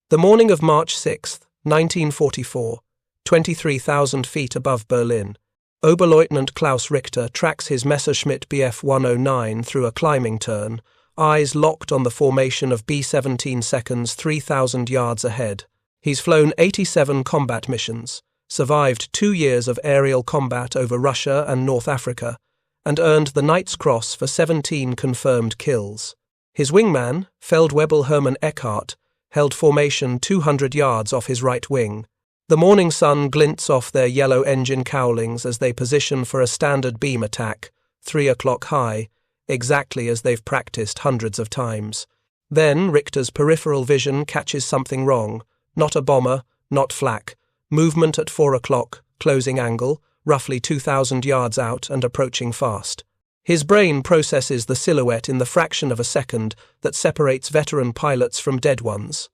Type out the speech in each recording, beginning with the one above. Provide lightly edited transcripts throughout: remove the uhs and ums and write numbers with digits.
The morning of March 6, 1944, 23,000 feet above Berlin, Oberleutnant Klaus Richter tracks his Messerschmitt Bf 109 through a climbing turn, eyes locked on the formation of B-17 seconds 3,000 yards ahead. He's flown 87 combat missions, survived 2 years of aerial combat over Russia and North Africa, and earned the Knight's Cross for 17 confirmed kills. His wingman, Feldwebel Hermann Eckhart, held formation 200 yards off his right wing. The morning sun glints off their yellow engine cowlings as they position for a standard beam attack, 3 o'clock high, exactly as they've practiced hundreds of times. Then Richter's peripheral vision catches something wrong. Not a bomber, not flak. Movement at 4 o'clock, closing angle, roughly 2,000 yards out and approaching fast. His brain processes the silhouette in the fraction of a second that separates veteran pilots from dead ones.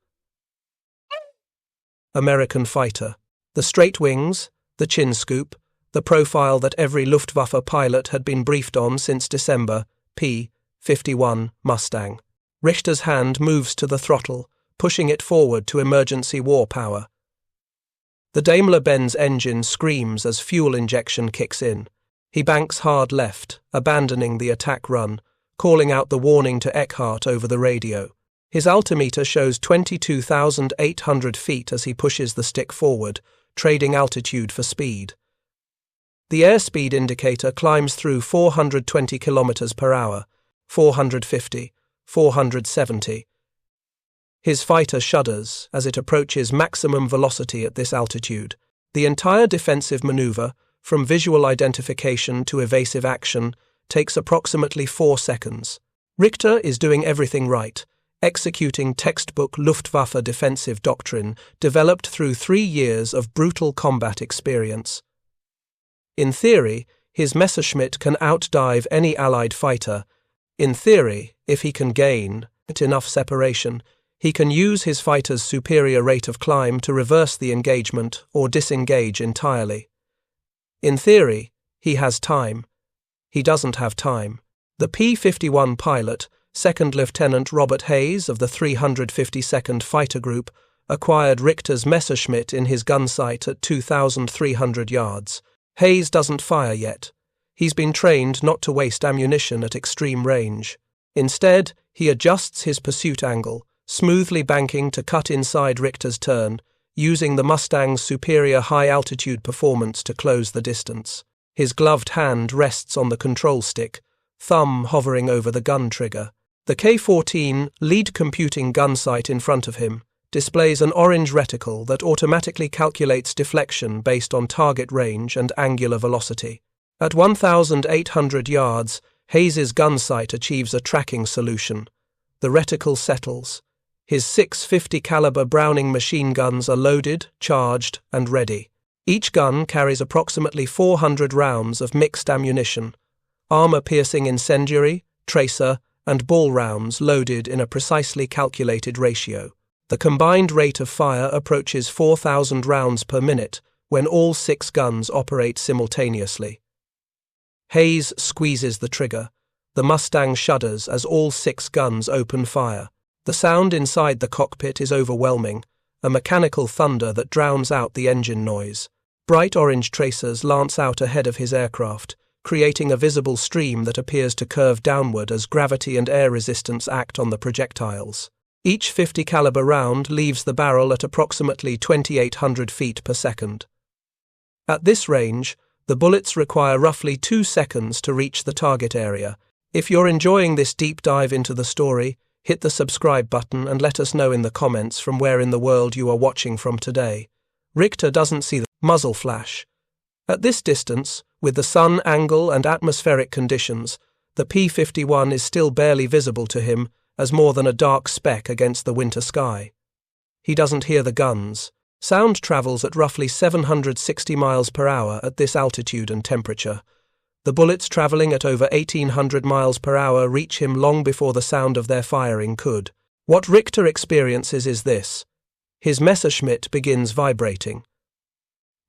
American fighter. The straight wings, the chin scoop, the profile that every Luftwaffe pilot had been briefed on since December, P-51 Mustang. Richter's hand moves to the throttle, pushing it forward to emergency war power. The Daimler-Benz engine screams as fuel injection kicks in. He banks hard left, abandoning the attack run, calling out the warning to Eckhart over the radio. His altimeter shows 22,800 feet as he pushes the stick forward, trading altitude for speed. The airspeed indicator climbs through 420 km per hour, 450, 470. His fighter shudders as it approaches maximum velocity at this altitude. The entire defensive maneuver, from visual identification to evasive action, takes approximately 4 seconds. Richter is doing everything right, executing textbook Luftwaffe defensive doctrine developed through 3 years of brutal combat experience. In theory, his Messerschmitt can outdive any Allied fighter. In theory, if he can gain enough separation, he can use his fighter's superior rate of climb to reverse the engagement or disengage entirely. In theory, he has time. He doesn't have time. The P-51 pilot, Second Lieutenant Robert Hayes of the 352nd Fighter Group, acquired Richter's Messerschmitt in his gun sight at 2,300 yards. Hayes doesn't fire yet. He's been trained not to waste ammunition at extreme range. Instead, he adjusts his pursuit angle, smoothly banking to cut inside Richter's turn, using the Mustang's superior high-altitude performance to close the distance. His gloved hand rests on the control stick, thumb hovering over the gun trigger. The K-14 lead computing gun sight in front of him displays an orange reticle that automatically calculates deflection based on target range and angular velocity. At 1,800 yards, Hayes's gun sight achieves a tracking solution. The reticle settles. His 650 caliber Browning machine guns are loaded, charged, and ready. Each gun carries approximately 400 rounds of mixed ammunition, armor-piercing incendiary, tracer, and ball rounds loaded in a precisely calculated ratio. The combined rate of fire approaches 4,000 rounds per minute when all 6 guns operate simultaneously. Hayes squeezes the trigger. The Mustang shudders as all 6 guns open fire. The sound inside the cockpit is overwhelming, a mechanical thunder that drowns out the engine noise. Bright orange tracers lance out ahead of his aircraft, creating a visible stream that appears to curve downward as gravity and air resistance act on the projectiles. Each 50 caliber round leaves the barrel at approximately 2,800 feet per second. At this range, the bullets require roughly 2 seconds to reach the target area. If you're enjoying this deep dive into the story, hit the subscribe button and let us know in the comments from where in the world you are watching from today. Richter doesn't see the muzzle flash. At this distance, with the sun angle and atmospheric conditions, the P-51 is still barely visible to him as more than a dark speck against the winter sky. He doesn't hear the guns. Sound travels at roughly 760 miles per hour at this altitude and temperature. The bullets travelling at over 1,800 miles per hour reach him long before the sound of their firing could. What Richter experiences is this. His Messerschmitt begins vibrating.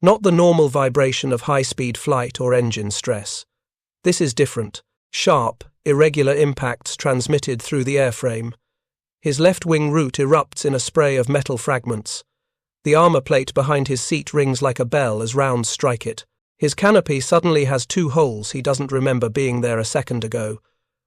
Not the normal vibration of high-speed flight or engine stress. This is different. Sharp, irregular impacts transmitted through the airframe. His left wing root erupts in a spray of metal fragments. The armor plate behind his seat rings like a bell as rounds strike it. His canopy suddenly has 2 holes he doesn't remember being there a second ago.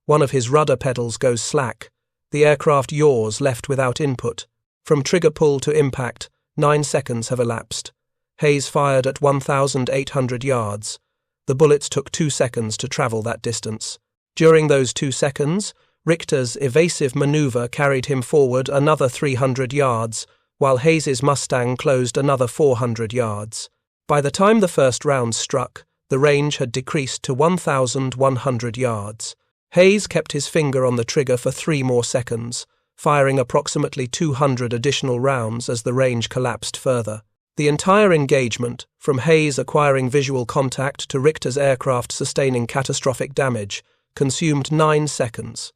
One of his rudder pedals goes slack. The aircraft yaws, left without input. From trigger pull to impact, 9 seconds have elapsed. Hayes fired at 1,800 yards. The bullets took 2 seconds to travel that distance. During those 2 seconds, Richter's evasive maneuver carried him forward another 300 yards, while Hayes's Mustang closed another 400 yards. By the time the first rounds struck, the range had decreased to 1,100 yards. Hayes kept his finger on the trigger for 3 more seconds, firing approximately 200 additional rounds as the range collapsed further. The entire engagement, from Hayes acquiring visual contact to Richter's aircraft sustaining catastrophic damage, consumed 9 seconds.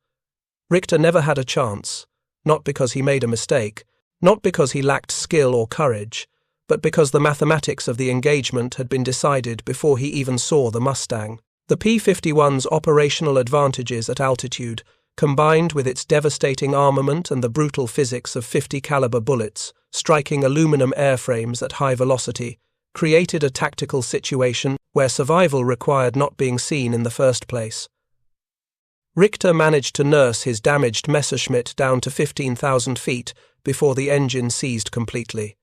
Richter never had a chance, not because he made a mistake, not because he lacked skill or courage, but because the mathematics of the engagement had been decided before he even saw the Mustang. The P-51's operational advantages at altitude, combined with its devastating armament and the brutal physics of 50 caliber bullets striking aluminum airframes at high velocity, created a tactical situation where survival required not being seen in the first place. Richter managed to nurse his damaged Messerschmitt down to 15,000 feet before the engine seized completely.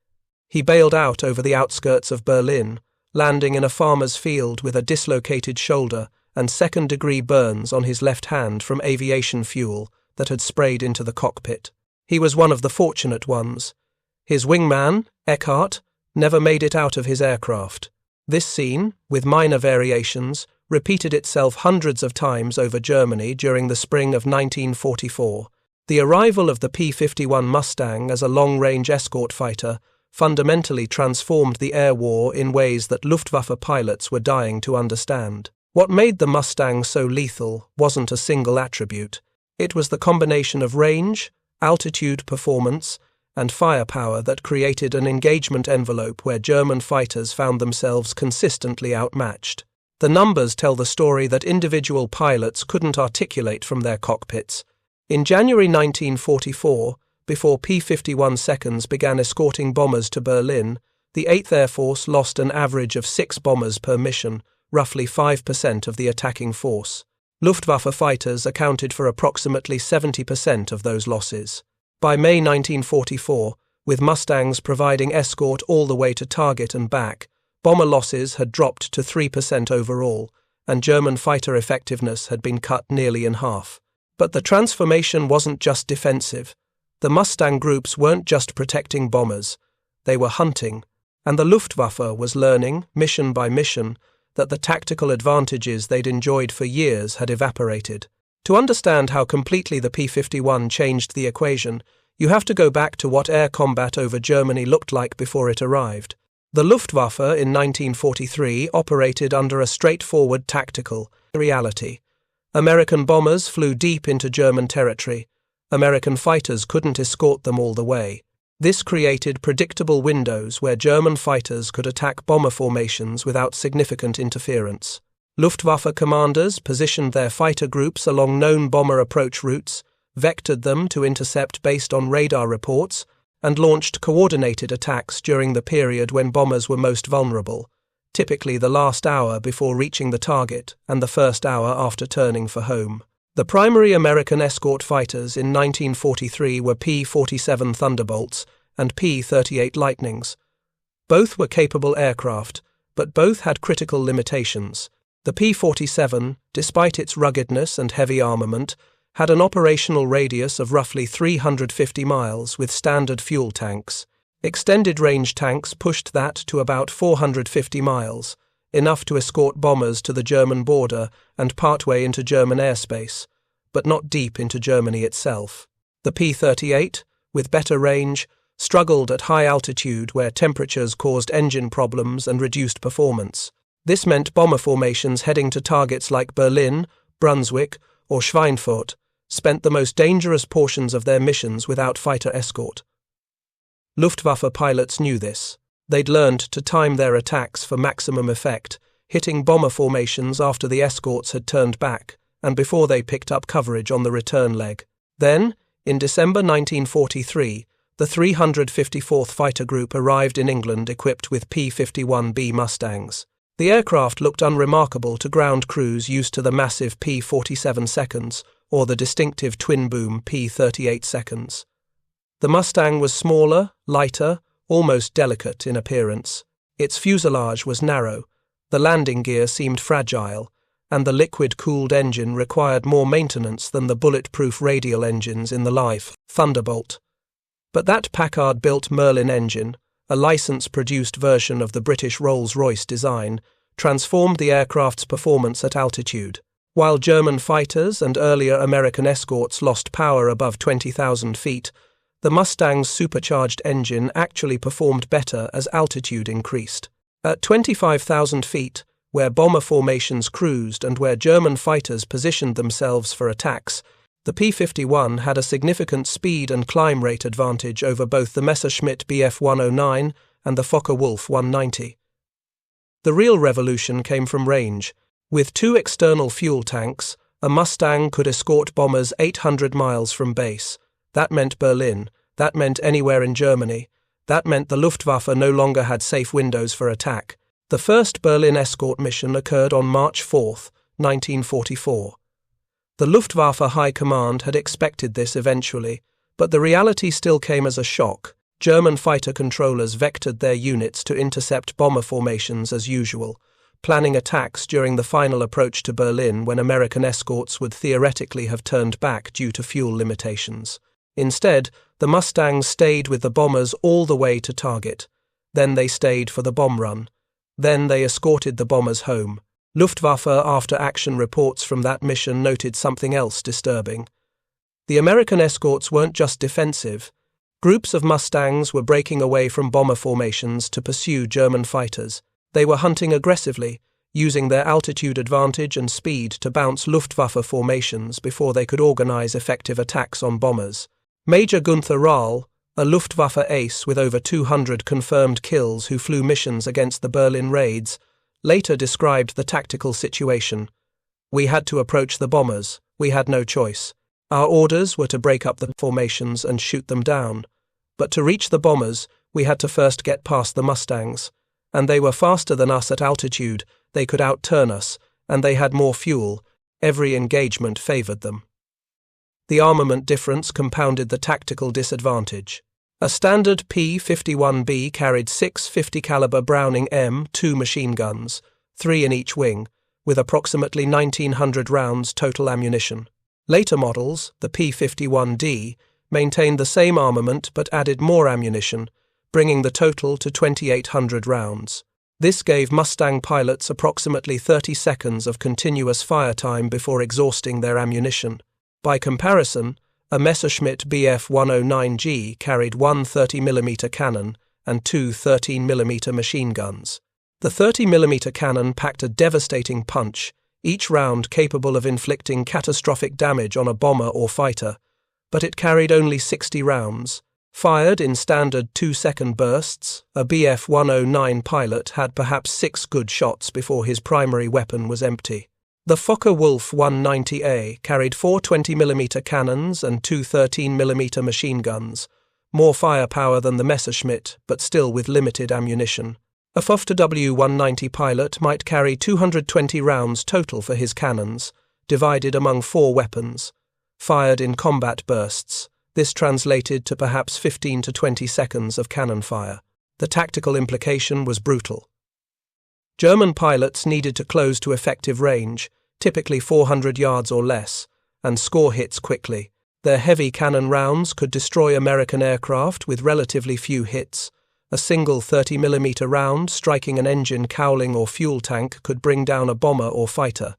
He bailed out over the outskirts of Berlin, landing in a farmer's field with a dislocated shoulder and second-degree burns on his left hand from aviation fuel that had sprayed into the cockpit. He was one of the fortunate ones. His wingman, Eckhart, never made it out of his aircraft. This scene, with minor variations, repeated itself hundreds of times over Germany during the spring of 1944. The arrival of the P-51 Mustang as a long-range escort fighter fundamentally transformed the air war in ways that Luftwaffe pilots were dying to understand. What made the Mustang so lethal wasn't a single attribute. It was the combination of range, altitude performance, and firepower that created an engagement envelope where German fighters found themselves consistently outmatched. The numbers tell the story that individual pilots couldn't articulate from their cockpits. In January 1944, before P-51 seconds began escorting bombers to Berlin, the 8th Air Force lost an average of 6 bombers per mission, roughly 5% of the attacking force. Luftwaffe fighters accounted for approximately 70% of those losses. By May 1944, with Mustangs providing escort all the way to target and back, bomber losses had dropped to 3% overall, and German fighter effectiveness had been cut nearly in half. But the transformation wasn't just defensive. The Mustang groups weren't just protecting bombers, they were hunting, and the Luftwaffe was learning, mission by mission, that the tactical advantages they'd enjoyed for years had evaporated. To understand how completely the P-51 changed the equation, you have to go back to what air combat over Germany looked like before it arrived. The Luftwaffe in 1943 operated under a straightforward tactical reality. American bombers flew deep into German territory. American fighters couldn't escort them all the way. This created predictable windows where German fighters could attack bomber formations without significant interference. Luftwaffe commanders positioned their fighter groups along known bomber approach routes, vectored them to intercept based on radar reports, and launched coordinated attacks during the period when bombers were most vulnerable, typically the last hour before reaching the target and the first hour after turning for home. The primary American escort fighters in 1943 were P-47 Thunderbolts and P-38 Lightnings. Both were capable aircraft, but both had critical limitations. The P-47, despite its ruggedness and heavy armament, had an operational radius of roughly 350 miles with standard fuel tanks. Extended-range tanks pushed that to about 450 miles, enough to escort bombers to the German border and partway into German airspace, but not deep into Germany itself. The P-38, with better range, struggled at high altitude where temperatures caused engine problems and reduced performance. This meant bomber formations heading to targets like Berlin, Brunswick, or Schweinfurt spent the most dangerous portions of their missions without fighter escort. Luftwaffe pilots knew this. They'd learned to time their attacks for maximum effect, hitting bomber formations after the escorts had turned back and before they picked up coverage on the return leg. Then, In December 1943, the 354th Fighter Group arrived in England equipped with P-51B Mustangs. The aircraft looked unremarkable to ground crews used to the massive P-47's or the distinctive twin-boom P-38's. The Mustang was smaller, lighter, almost delicate in appearance. Its fuselage was narrow, the landing gear seemed fragile, and the liquid-cooled engine required more maintenance than the bulletproof radial engines in the live Thunderbolt. But that Packard-built Merlin engine, a license-produced version of the British Rolls-Royce design, transformed the aircraft's performance at altitude. While German fighters and earlier American escorts lost power above 20,000 feet, the Mustang's supercharged engine actually performed better as altitude increased. At 25,000 feet, where bomber formations cruised and where German fighters positioned themselves for attacks, the P-51 had a significant speed and climb rate advantage over both the Messerschmitt Bf 109 and the Focke-Wulf 190. The real revolution came from range. With two external fuel tanks, a Mustang could escort bombers 800 miles from base. That meant Berlin. That meant anywhere in Germany. That meant the Luftwaffe no longer had safe windows for attack. The first Berlin escort mission occurred on March 4, 1944. The Luftwaffe High Command had expected this eventually, but the reality still came as a shock. German fighter controllers vectored their units to intercept bomber formations as usual, planning attacks during the final approach to Berlin when American escorts would theoretically have turned back due to fuel limitations. Instead, the Mustangs stayed with the bombers all the way to target. Then they stayed for the bomb run. Then they escorted the bombers home. Luftwaffe after-action reports from that mission noted something else disturbing. The American escorts weren't just defensive. Groups of Mustangs were breaking away from bomber formations to pursue German fighters. They were hunting aggressively, using their altitude advantage and speed to bounce Luftwaffe formations before they could organize effective attacks on bombers. Major Gunther Rahl, a Luftwaffe ace with over 200 confirmed kills who flew missions against the Berlin raids, later described the tactical situation. "We had to approach the bombers. We had no choice. Our orders were to break up the formations and shoot them down. But to reach the bombers, we had to first get past the Mustangs. And they were faster than us at altitude, they could outturn us, and they had more fuel. Every engagement favored them." The armament difference compounded the tactical disadvantage. A standard P-51B carried 6 50-caliber Browning M2 machine guns, 3 in each wing, with approximately 1,900 rounds total ammunition. Later models, the P-51D, maintained the same armament but added more ammunition, bringing the total to 2,800 rounds. This gave Mustang pilots approximately 30 seconds of continuous fire time before exhausting their ammunition. By comparison, a Messerschmitt Bf 109G carried one 30mm cannon and two 13mm machine guns. The 30mm cannon packed a devastating punch, each round capable of inflicting catastrophic damage on a bomber or fighter, but it carried only 60 rounds. Fired in standard 2-second bursts, a Bf 109 pilot had perhaps 6 good shots before his primary weapon was empty. The Focke-Wulf 190A carried 4 20mm cannons and 2 13mm machine guns, more firepower than the Messerschmitt, but still with limited ammunition. A Luftwaffe 190 pilot might carry 220 rounds total for his cannons, divided among 4 weapons. Fired in combat bursts, this translated to perhaps 15 to 20 seconds of cannon fire. The tactical implication was brutal. German pilots needed to close to effective range, typically 400 yards or less, and score hits quickly. Their heavy cannon rounds could destroy American aircraft with relatively few hits. A single 30mm round striking an engine, cowling, or fuel tank could bring down a bomber or fighter.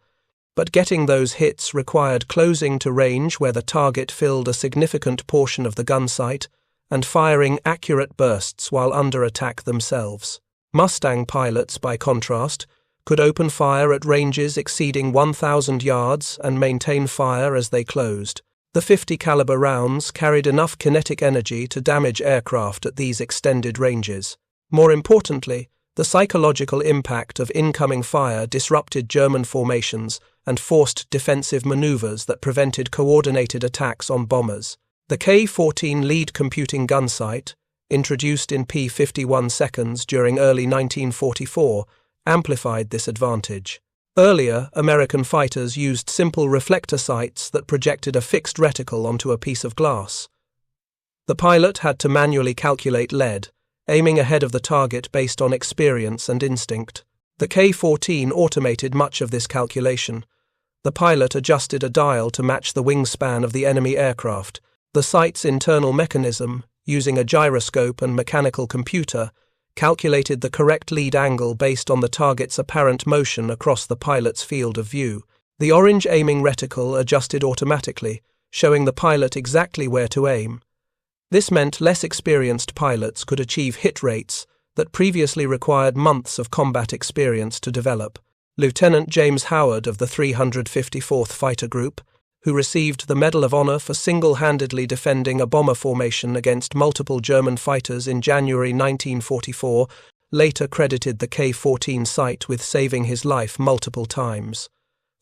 But getting those hits required closing to range where the target filled a significant portion of the gun sight and firing accurate bursts while under attack themselves. Mustang pilots, by contrast, could open fire at ranges exceeding 1,000 yards and maintain fire as they closed. The 50-caliber rounds carried enough kinetic energy to damage aircraft at these extended ranges. More importantly, the psychological impact of incoming fire disrupted German formations and forced defensive maneuvers that prevented coordinated attacks on bombers. The K-14 lead computing gun sight, introduced in P-51 seconds during early 1944, amplified this advantage. Earlier, American fighters used simple reflector sights that projected a fixed reticle onto a piece of glass. The pilot had to manually calculate lead, aiming ahead of the target based on experience and instinct. The K-14 automated much of this calculation. The pilot adjusted a dial to match the wingspan of the enemy aircraft. The sight's internal mechanism, using a gyroscope and mechanical computer, calculated the correct lead angle based on the target's apparent motion across the pilot's field of view. The orange aiming reticle adjusted automatically, showing the pilot exactly where to aim. This meant less experienced pilots could achieve hit rates that previously required months of combat experience to develop. Lieutenant James Howard of the 354th Fighter Group, who received the Medal of Honor for single-handedly defending a bomber formation against multiple German fighters in January 1944, later credited the K-14 sight with saving his life multiple times.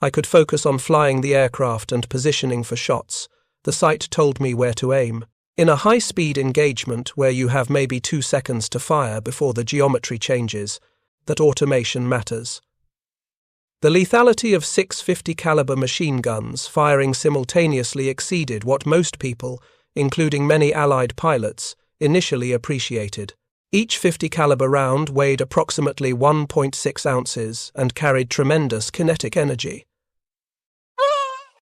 I could focus on flying the aircraft and positioning for shots. The sight told me where to aim. In a high-speed engagement where you have maybe 2 seconds to fire before the geometry changes, that automation matters. The lethality of 650 caliber machine guns firing simultaneously exceeded what most people, including many Allied pilots, initially appreciated. Each 50 caliber round weighed approximately 1.6 ounces and carried tremendous kinetic energy.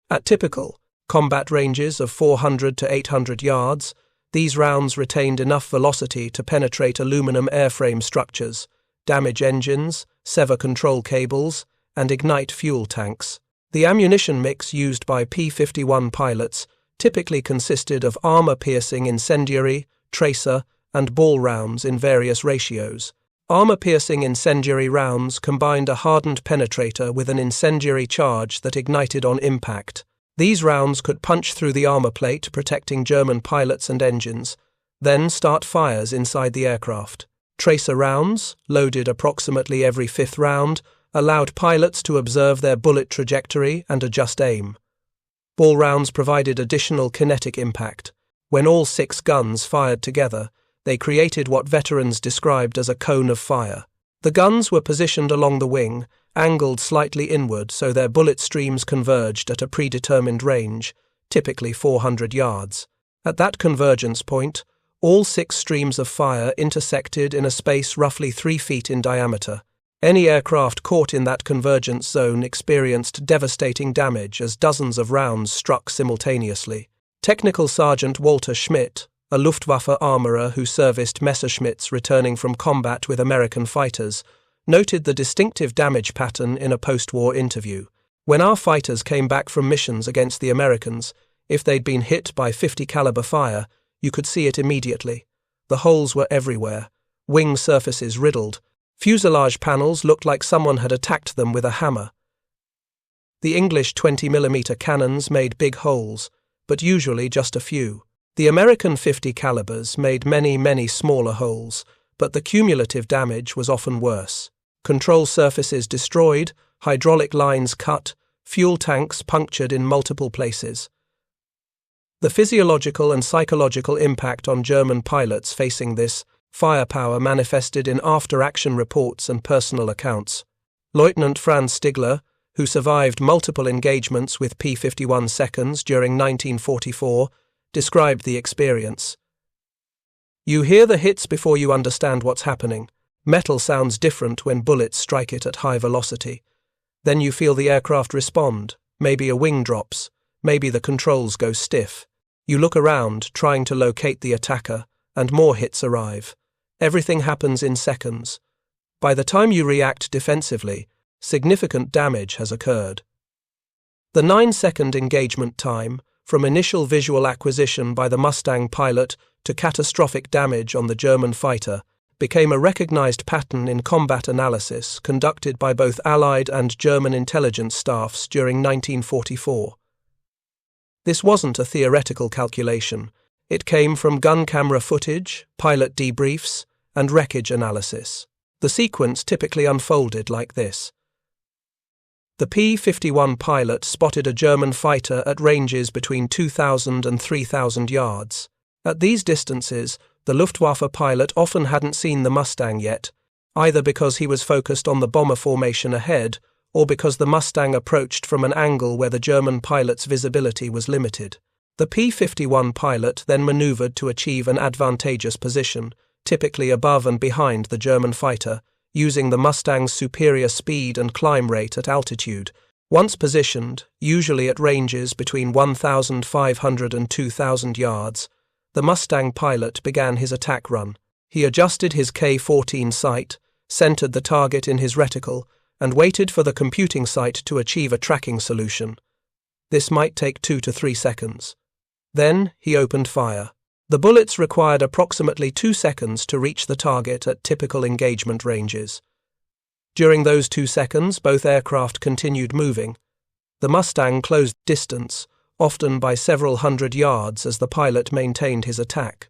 At typical combat ranges of 400 to 800 yards, these rounds retained enough velocity to penetrate aluminum airframe structures, damage engines, sever control cables, and ignite fuel tanks. The ammunition mix used by P-51 pilots typically consisted of armor-piercing incendiary, tracer, and ball rounds in various ratios. Armor-piercing incendiary rounds combined a hardened penetrator with an incendiary charge that ignited on impact. These rounds could punch through the armor plate, protecting German pilots and engines, then start fires inside the aircraft. Tracer rounds, loaded approximately every 5th round, allowed pilots to observe their bullet trajectory and adjust aim. Ball rounds provided additional kinetic impact. When all 6 guns fired together, they created what veterans described as a cone of fire. The guns were positioned along the wing, angled slightly inward so their bullet streams converged at a predetermined range, typically 400 yards. At that convergence point, all 6 streams of fire intersected in a space roughly 3 feet in diameter. Any aircraft caught in that convergence zone experienced devastating damage as dozens of rounds struck simultaneously. Technical Sergeant Walter Schmidt, a Luftwaffe armourer who serviced Messerschmitts returning from combat with American fighters, noted the distinctive damage pattern in a post-war interview. When our fighters came back from missions against the Americans, if they'd been hit by 50 caliber fire, you could see it immediately. The holes were everywhere, wing surfaces riddled. Fuselage panels looked like someone had attacked them with a hammer. The English 20mm cannons made big holes, but usually just a few. The American 50 calibers made many smaller holes, but the cumulative damage was often worse. Control surfaces destroyed, hydraulic lines cut, fuel tanks punctured in multiple places. The physiological and psychological impact on German pilots facing this firepower manifested in after-action reports and personal accounts. Lieutenant Franz Stigler, who survived multiple engagements with P-51 seconds during 1944, described the experience. "You hear the hits before you understand what's happening. Metal sounds different when bullets strike it at high velocity. Then you feel the aircraft respond. Maybe a wing drops. Maybe the controls go stiff. You look around, trying to locate the attacker, and more hits arrive. Everything happens in seconds. By the time you react defensively, significant damage has occurred." The 9-second engagement time, from initial visual acquisition by the Mustang pilot to catastrophic damage on the German fighter, became a recognized pattern in combat analysis conducted by both Allied and German intelligence staffs during 1944. This wasn't a theoretical calculation. It came from gun camera footage, pilot debriefs, and wreckage analysis. The sequence typically unfolded like this. The P-51 pilot spotted a German fighter at ranges between 2,000 and 3,000 yards. At these distances, the Luftwaffe pilot often hadn't seen the Mustang yet, either because he was focused on the bomber formation ahead or because the Mustang approached from an angle where the German pilot's visibility was limited. The P-51 pilot then maneuvered to achieve an advantageous position, typically above and behind the German fighter, using the Mustang's superior speed and climb rate at altitude. Once positioned, usually at ranges between 1,500 and 2,000 yards, the Mustang pilot began his attack run. He adjusted his K-14 sight, centered the target in his reticle, and waited for the computing sight to achieve a tracking solution. This might take 2 to 3 seconds. Then he opened fire. The bullets required approximately 2 seconds to reach the target at typical engagement ranges. During those 2 seconds, both aircraft continued moving. The Mustang closed distance, often by several hundred yards, as the pilot maintained his attack.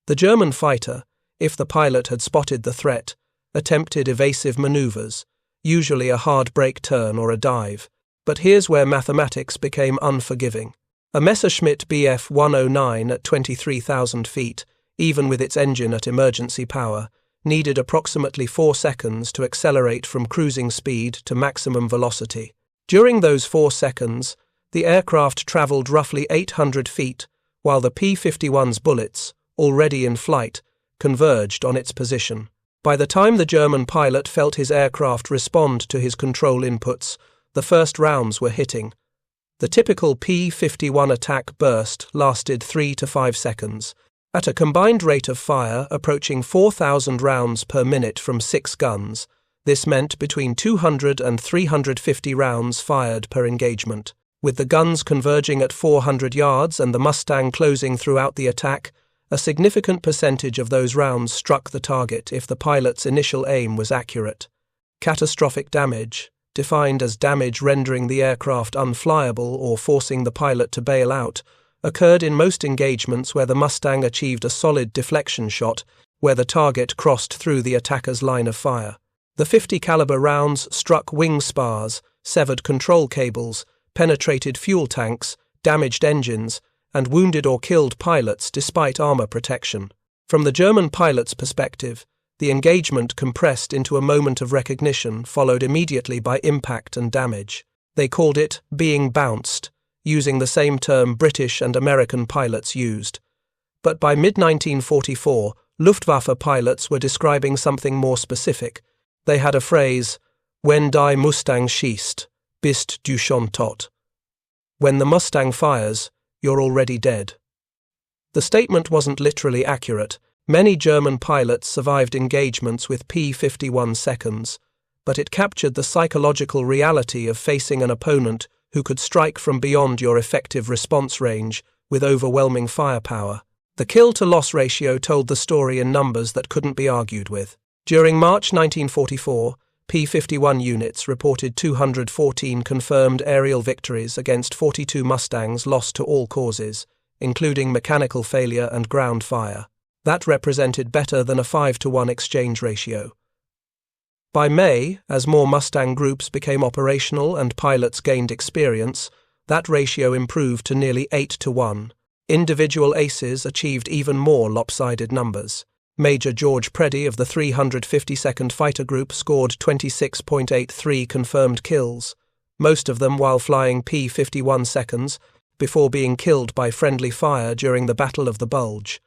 The German fighter, if the pilot had spotted the threat, attempted evasive maneuvers, usually a hard brake turn or a dive. But here's where mathematics became unforgiving. A Messerschmitt Bf 109 at 23,000 feet, even with its engine at emergency power, needed approximately 4 seconds to accelerate from cruising speed to maximum velocity. During those 4 seconds, the aircraft traveled roughly 800 feet, while the P-51's bullets, already in flight, converged on its position. By the time the German pilot felt his aircraft respond to his control inputs, the first rounds were hitting. The typical P-51 attack burst lasted 3 to 5 seconds, at a combined rate of fire approaching 4,000 rounds per minute from 6 guns. This meant between 200 and 350 rounds fired per engagement. With the guns converging at 400 yards and the Mustang closing throughout the attack, a significant percentage of those rounds struck the target if the pilot's initial aim was accurate. Catastrophic damage, defined as damage rendering the aircraft unflyable or forcing the pilot to bail out, occurred in most engagements where the Mustang achieved a solid deflection shot, where the target crossed through the attacker's line of fire. The .50 caliber rounds struck wing spars, severed control cables, penetrated fuel tanks, damaged engines, and wounded or killed pilots despite armor protection. From the German pilot's perspective, the engagement compressed into a moment of recognition followed immediately by impact and damage. They called it being bounced, using the same term British and American pilots used. But by mid-1944, Luftwaffe pilots were describing something more specific. They had a phrase, "Wenn die Mustang schießt, bist du schon tot." When the Mustang fires, you're already dead. The statement wasn't literally accurate. Many German pilots survived engagements with P-51 seconds, but it captured the psychological reality of facing an opponent who could strike from beyond your effective response range with overwhelming firepower. The kill-to-loss ratio told the story in numbers that couldn't be argued with. During March 1944, P-51 units reported 214 confirmed aerial victories against 42 Mustangs lost to all causes, including mechanical failure and ground fire. That represented better than a 5-to-1 exchange ratio. By May, as more Mustang groups became operational and pilots gained experience, that ratio improved to nearly 8-to-1. Individual aces achieved even more lopsided numbers. Major George Preddy of the 352nd Fighter Group scored 26.83 confirmed kills, most of them while flying P-51 seconds, before being killed by friendly fire during the Battle of the Bulge.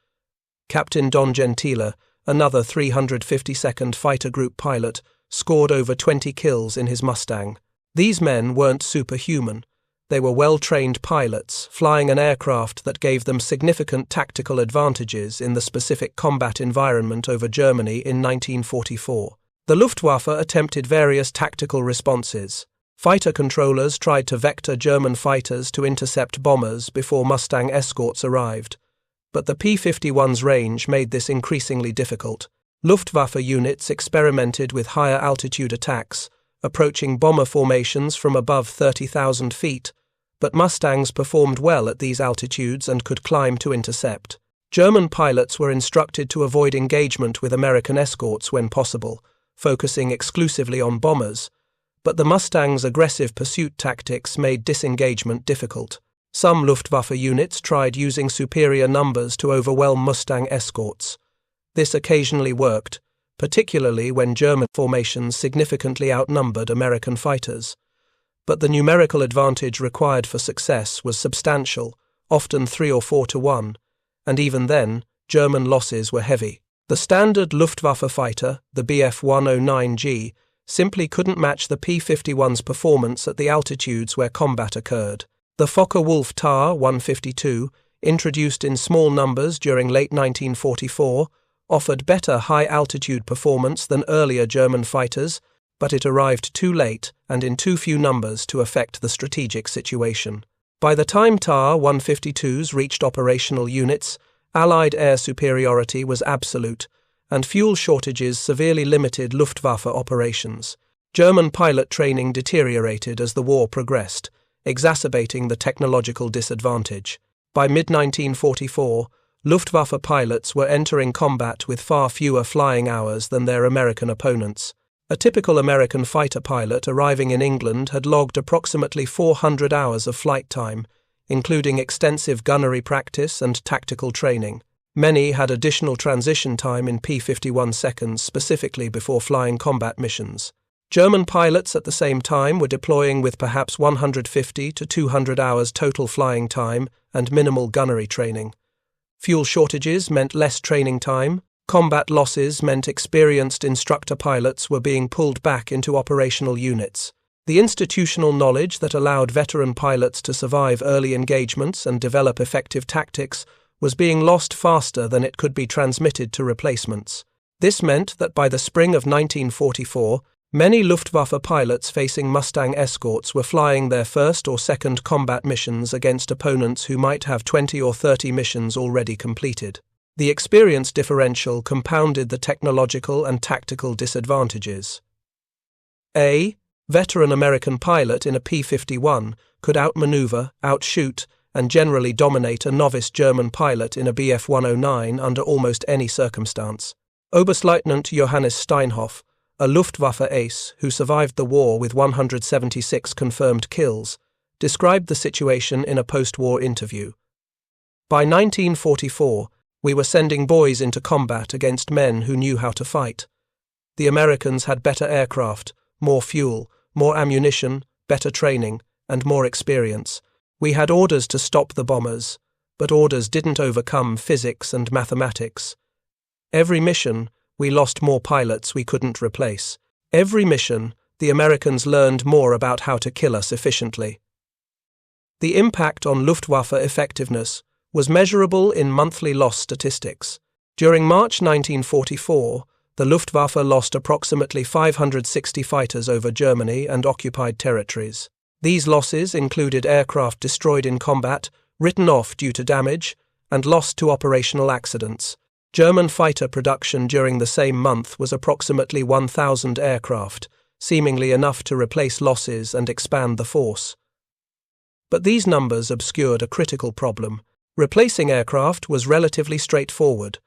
Captain Don Gentile, another 352nd Fighter Group pilot, scored over 20 kills in his Mustang. These men weren't superhuman. They were well-trained pilots, flying an aircraft that gave them significant tactical advantages in the specific combat environment over Germany in 1944. The Luftwaffe attempted various tactical responses. Fighter controllers tried to vector German fighters to intercept bombers before Mustang escorts arrived, but the P-51's range made this increasingly difficult. Luftwaffe units experimented with higher altitude attacks, approaching bomber formations from above 30,000 feet, but Mustangs performed well at these altitudes and could climb to intercept. German pilots were instructed to avoid engagement with American escorts when possible, focusing exclusively on bombers, but the Mustang's aggressive pursuit tactics made disengagement difficult. Some Luftwaffe units tried using superior numbers to overwhelm Mustang escorts. This occasionally worked, particularly when German formations significantly outnumbered American fighters. But the numerical advantage required for success was substantial, often 3 or 4 to 1, and even then, German losses were heavy. The standard Luftwaffe fighter, the Bf-109G, simply couldn't match the P-51's performance at the altitudes where combat occurred. The Focke-Wulf Ta-152, introduced in small numbers during late 1944, offered better high-altitude performance than earlier German fighters, but it arrived too late and in too few numbers to affect the strategic situation. By the time Ta-152s reached operational units, Allied air superiority was absolute, and fuel shortages severely limited Luftwaffe operations. German pilot training deteriorated as the war progressed, exacerbating the technological disadvantage. By mid-1944, Luftwaffe pilots were entering combat with far fewer flying hours than their American opponents. A typical American fighter pilot arriving in England had logged approximately 400 hours of flight time, including extensive gunnery practice and tactical training. Many had additional transition time in P-51 seconds specifically before flying combat missions. German pilots at the same time were deploying with perhaps 150 to 200 hours total flying time and minimal gunnery training. Fuel shortages meant less training time. Combat losses meant experienced instructor pilots were being pulled back into operational units. The institutional knowledge that allowed veteran pilots to survive early engagements and develop effective tactics was being lost faster than it could be transmitted to replacements. This meant that by the spring of 1944, many Luftwaffe pilots facing Mustang escorts were flying their first or second combat missions against opponents who might have 20 or 30 missions already completed. The experience differential compounded the technological and tactical disadvantages. A veteran American pilot in a P-51 could outmaneuver, outshoot, and generally dominate a novice German pilot in a Bf-109 under almost any circumstance. Oberleutnant Johannes Steinhoff, a Luftwaffe ace who survived the war with 176 confirmed kills, described the situation in a post-war interview. By 1944, we were sending boys into combat against men who knew how to fight. The Americans had better aircraft, more fuel, more ammunition, better training, and more experience. We had orders to stop the bombers, but orders didn't overcome physics and mathematics. Every mission, we lost more pilots we couldn't replace. Every mission, the Americans learned more about how to kill us efficiently. The impact on Luftwaffe effectiveness was measurable in monthly loss statistics. During March 1944, the Luftwaffe lost approximately 560 fighters over Germany and occupied territories. These losses included aircraft destroyed in combat, written off due to damage, and lost to operational accidents. German fighter production during the same month was approximately 1,000 aircraft, seemingly enough to replace losses and expand the force. But these numbers obscured a critical problem. Replacing aircraft was relatively straightforward.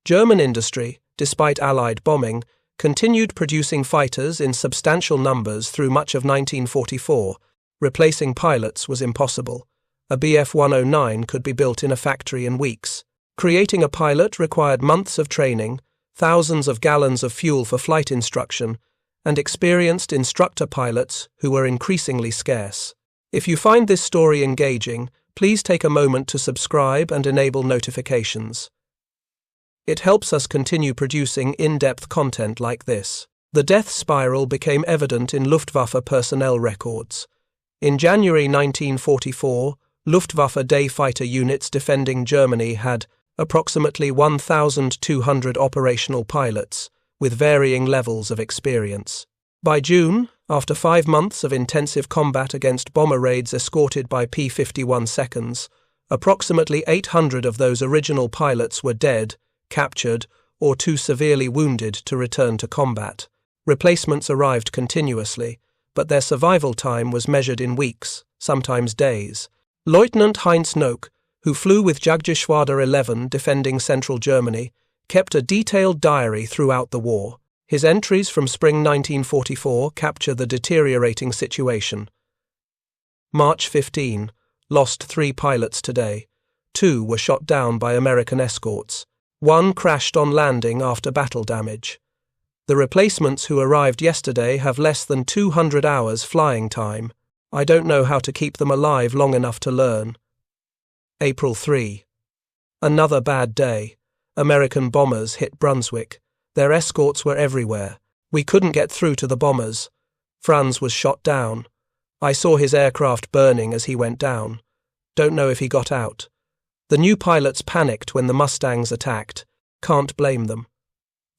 German industry, despite Allied bombing, continued producing fighters in substantial numbers through much of 1944. Replacing pilots was impossible. A Bf-109 could be built in a factory in weeks. Creating a pilot required months of training, thousands of gallons of fuel for flight instruction, and experienced instructor pilots who were increasingly scarce. If you find this story engaging, please take a moment to subscribe and enable notifications. It helps us continue producing in-depth content like this. The death spiral became evident in Luftwaffe personnel records. In January 1944, Luftwaffe day fighter units defending Germany had approximately 1,200 operational pilots, with varying levels of experience. By June, after 5 months of intensive combat against bomber raids escorted by P-51 seconds, approximately 800 of those original pilots were dead, captured, or too severely wounded to return to combat. Replacements arrived continuously, but their survival time was measured in weeks, sometimes days. Lieutenant Heinz Nock, who flew with Jagdgeschwader 11 defending central Germany, kept a detailed diary throughout the war. His entries from spring 1944 capture the deteriorating situation. March 15. Lost 3 pilots today. 2 were shot down by American escorts. 1 crashed on landing after battle damage. The replacements who arrived yesterday have less than 200 hours flying time. I don't know how to keep them alive long enough to learn. April 3. Another bad day. American bombers hit Brunswick. Their escorts were everywhere. We couldn't get through to the bombers. Franz was shot down. I saw his aircraft burning as he went down. Don't know if he got out. The new pilots panicked when the Mustangs attacked. Can't blame them.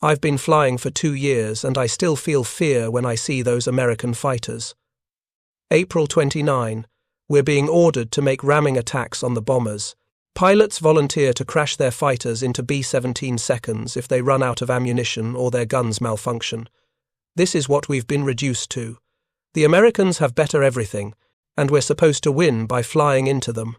I've been flying for 2 years and I still feel fear when I see those American fighters. April 29. We're being ordered to make ramming attacks on the bombers. Pilots volunteer to crash their fighters into B-17 seconds if they run out of ammunition or their guns malfunction. This is what we've been reduced to. The Americans have better everything, and we're supposed to win by flying into them.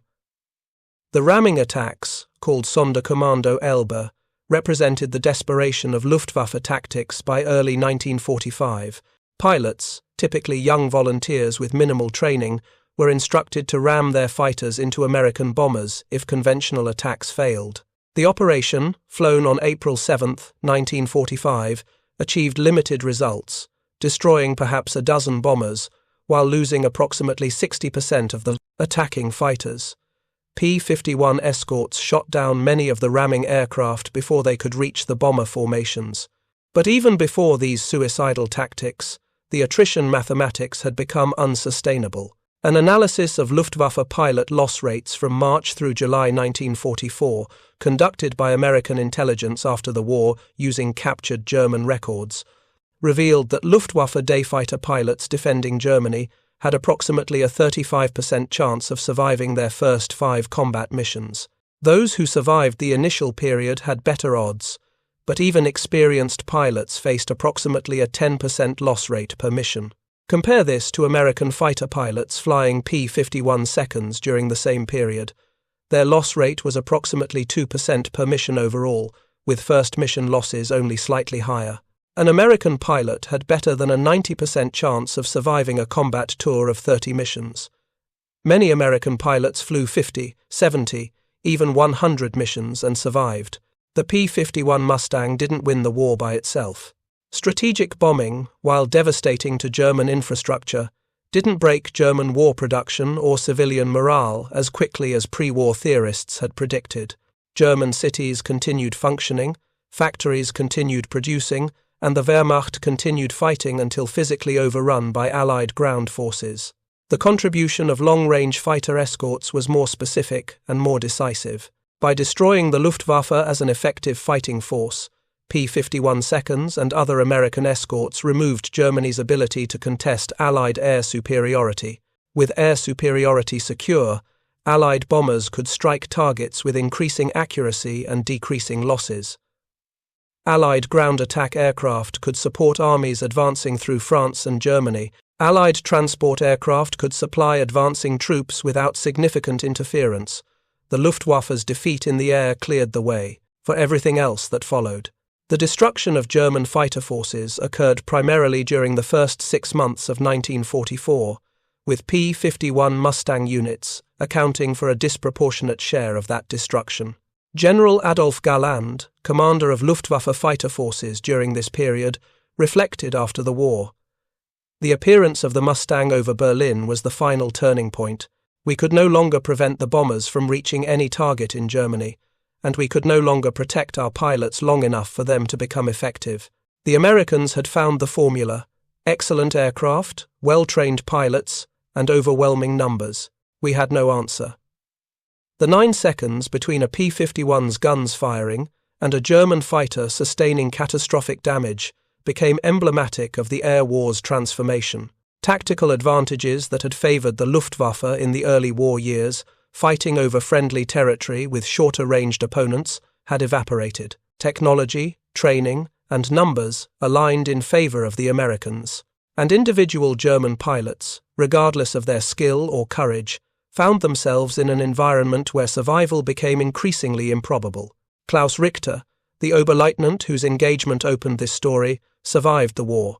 The ramming attacks, called Sonderkommando Elbe, represented the desperation of Luftwaffe tactics by early 1945. Pilots, typically young volunteers with minimal training, were instructed to ram their fighters into American bombers if conventional attacks failed. The operation, flown on April 7, 1945, achieved limited results, destroying perhaps a dozen bombers, while losing approximately 60% of the attacking fighters. P-51 escorts shot down many of the ramming aircraft before they could reach the bomber formations. But even before these suicidal tactics, the attrition mathematics had become unsustainable. An analysis of Luftwaffe pilot loss rates from March through July 1944, conducted by American intelligence after the war using captured German records, revealed that Luftwaffe dayfighter pilots defending Germany had approximately a 35% chance of surviving their first 5 combat missions. Those who survived the initial period had better odds, but even experienced pilots faced approximately a 10% loss rate per mission. Compare this to American fighter pilots flying P-51 seconds during the same period. Their loss rate was approximately 2% per mission overall, with first mission losses only slightly higher. An American pilot had better than a 90% chance of surviving a combat tour of 30 missions. Many American pilots flew 50, 70, even 100 missions and survived. The P-51 Mustang didn't win the war by itself. Strategic bombing, while devastating to German infrastructure, didn't break German war production or civilian morale as quickly as pre-war theorists had predicted. German cities continued functioning, factories continued producing, and the Wehrmacht continued fighting until physically overrun by Allied ground forces. The contribution of long-range fighter escorts was more specific and more decisive. By destroying the Luftwaffe as an effective fighting force, P-51 seconds and other American escorts removed Germany's ability to contest Allied air superiority. With air superiority secure, Allied bombers could strike targets with increasing accuracy and decreasing losses. Allied ground attack aircraft could support armies advancing through France and Germany. Allied transport aircraft could supply advancing troops without significant interference. The Luftwaffe's defeat in the air cleared the way for everything else that followed. The destruction of German fighter forces occurred primarily during the first 6 months of 1944, with P-51 Mustang units accounting for a disproportionate share of that destruction. General Adolf Galland, commander of Luftwaffe fighter forces during this period, reflected after the war. The appearance of the Mustang over Berlin was the final turning point. We could no longer prevent the bombers from reaching any target in Germany, and we could no longer protect our pilots long enough for them to become effective. The Americans had found the formula: excellent aircraft, well-trained pilots, and overwhelming numbers. We had no answer. The 9 seconds between a P-51's guns firing and a German fighter sustaining catastrophic damage became emblematic of the air war's transformation. Tactical advantages that had favored the Luftwaffe in the early war years, fighting over friendly territory with shorter-ranged opponents, had evaporated. Technology, training, and numbers aligned in favor of the Americans, and individual German pilots, regardless of their skill or courage, found themselves in an environment where survival became increasingly improbable. Klaus Richter, the Oberleutnant whose engagement opened this story, survived the war.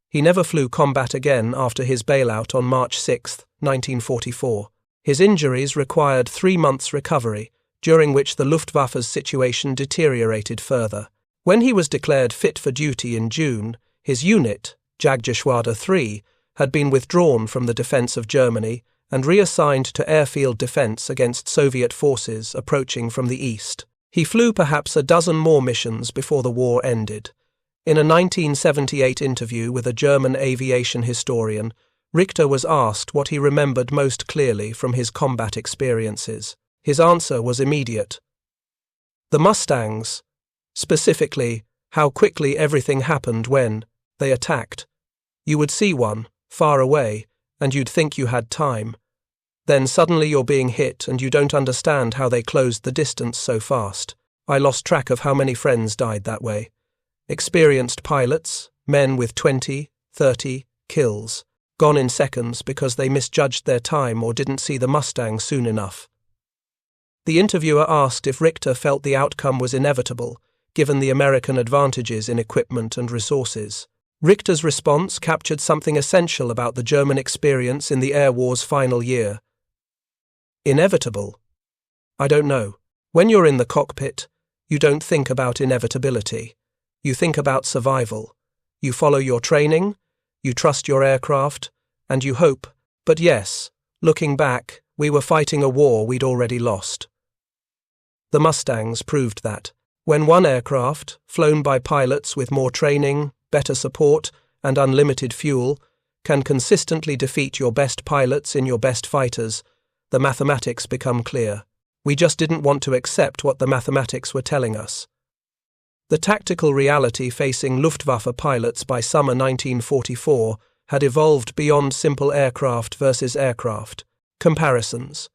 He never flew combat again after his bailout on March 6, 1944. His injuries required 3 months' recovery, during which the Luftwaffe's situation deteriorated further. When he was declared fit for duty in June, his unit, Jagdgeschwader 3, had been withdrawn from the defence of Germany and reassigned to airfield defence against Soviet forces approaching from the east. He flew perhaps a dozen more missions before the war ended. In a 1978 interview with a German aviation historian, Richter was asked what he remembered most clearly from his combat experiences. His answer was immediate. The Mustangs, specifically, how quickly everything happened when they attacked. You would see one, far away, and you'd think you had time. Then suddenly you're being hit and you don't understand how they closed the distance so fast. I lost track of how many friends died that way. Experienced pilots, men with 20, 30 kills, gone in seconds because they misjudged their time or didn't see the Mustang soon enough. The interviewer asked if Richter felt the outcome was inevitable, given the American advantages in equipment and resources. Richter's response captured something essential about the German experience in the air war's final year. Inevitable? I don't know. When you're in the cockpit, you don't think about inevitability. You think about survival. You follow your training, you trust your aircraft, and you hope. But yes, looking back, we were fighting a war we'd already lost. The Mustangs proved that. When one aircraft, flown by pilots with more training, better support, and unlimited fuel, can consistently defeat your best pilots in your best fighters, the mathematics become clear. We just didn't want to accept what the mathematics were telling us. The tactical reality facing Luftwaffe pilots by summer 1944 had evolved beyond simple aircraft versus aircraft comparisons.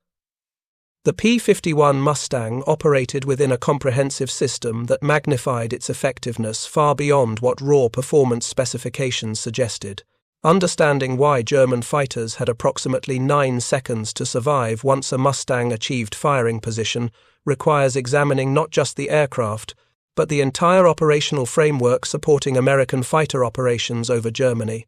The P-51 Mustang operated within a comprehensive system that magnified its effectiveness far beyond what raw performance specifications suggested. Understanding why German fighters had approximately 9 seconds to survive once a Mustang achieved firing position requires examining not just the aircraft, but the entire operational framework supporting American fighter operations over Germany.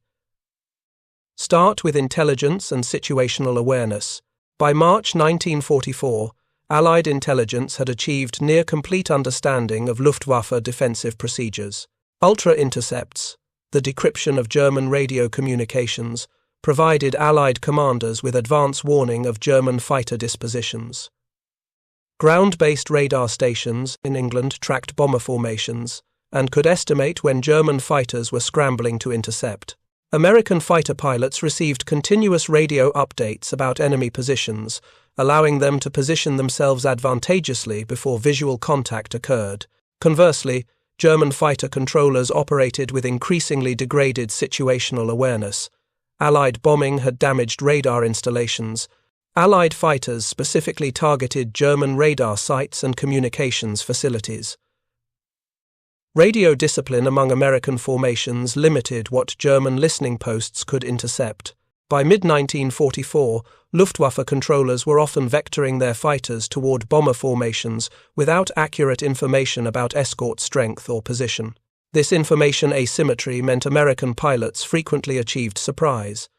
Start with intelligence and situational awareness. By March 1944, Allied intelligence had achieved near-complete understanding of Luftwaffe defensive procedures. Ultra-intercepts, the decryption of German radio communications, provided Allied commanders with advance warning of German fighter dispositions. Ground-based radar stations in England tracked bomber formations and could estimate when German fighters were scrambling to intercept. American fighter pilots received continuous radio updates about enemy positions, allowing them to position themselves advantageously before visual contact occurred. Conversely, German fighter controllers operated with increasingly degraded situational awareness. Allied bombing had damaged radar installations. Allied fighters specifically targeted German radar sites and communications facilities. Radio discipline among American formations limited what German listening posts could intercept. By mid-1944, Luftwaffe controllers were often vectoring their fighters toward bomber formations without accurate information about escort strength or position. This information asymmetry meant American pilots frequently achieved surprise.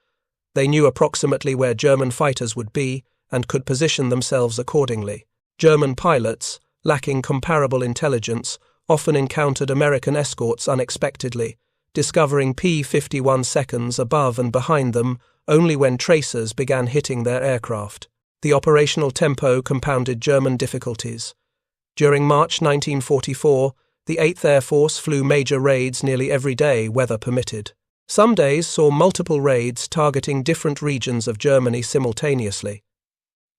They knew approximately where German fighters would be and could position themselves accordingly. German pilots, lacking comparable intelligence, often encountered American escorts unexpectedly, discovering P-51 seconds above and behind them only when tracers began hitting their aircraft. The operational tempo compounded German difficulties. During March 1944, the 8th Air Force flew major raids nearly every day, weather permitted. Some days saw multiple raids targeting different regions of Germany simultaneously.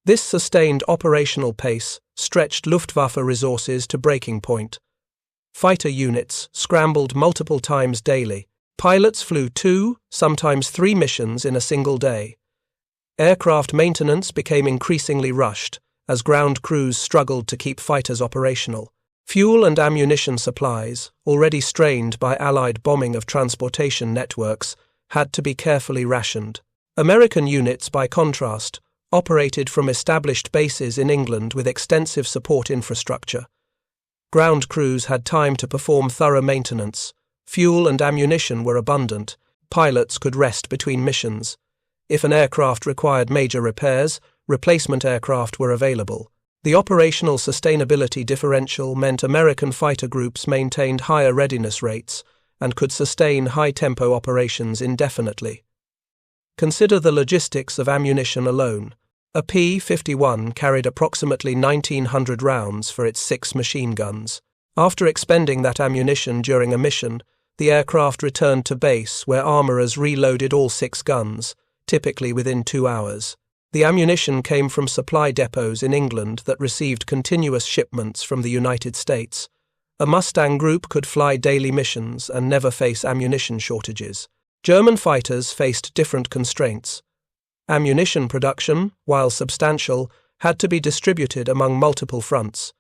This sustained operational pace stretched Luftwaffe resources to breaking point. Fighter units scrambled multiple times daily. Pilots flew 2, sometimes 3 missions in a single day. Aircraft maintenance became increasingly rushed as ground crews struggled to keep fighters operational. Fuel and ammunition supplies, already strained by Allied bombing of transportation networks, had to be carefully rationed. American units, by contrast, operated from established bases in England with extensive support infrastructure. Ground crews had time to perform thorough maintenance. Fuel and ammunition were abundant. Pilots could rest between missions. If an aircraft required major repairs, replacement aircraft were available. The operational sustainability differential meant American fighter groups maintained higher readiness rates and could sustain high-tempo operations indefinitely. Consider the logistics of ammunition alone. A P-51 carried approximately 1,900 rounds for its 6 machine guns. After expending that ammunition during a mission, the aircraft returned to base where armourers reloaded all 6 guns, typically within 2 hours. The ammunition came from supply depots in England that received continuous shipments from the United States. A Mustang group could fly daily missions and never face ammunition shortages. German fighters faced different constraints. Ammunition production, while substantial, had to be distributed among multiple fronts.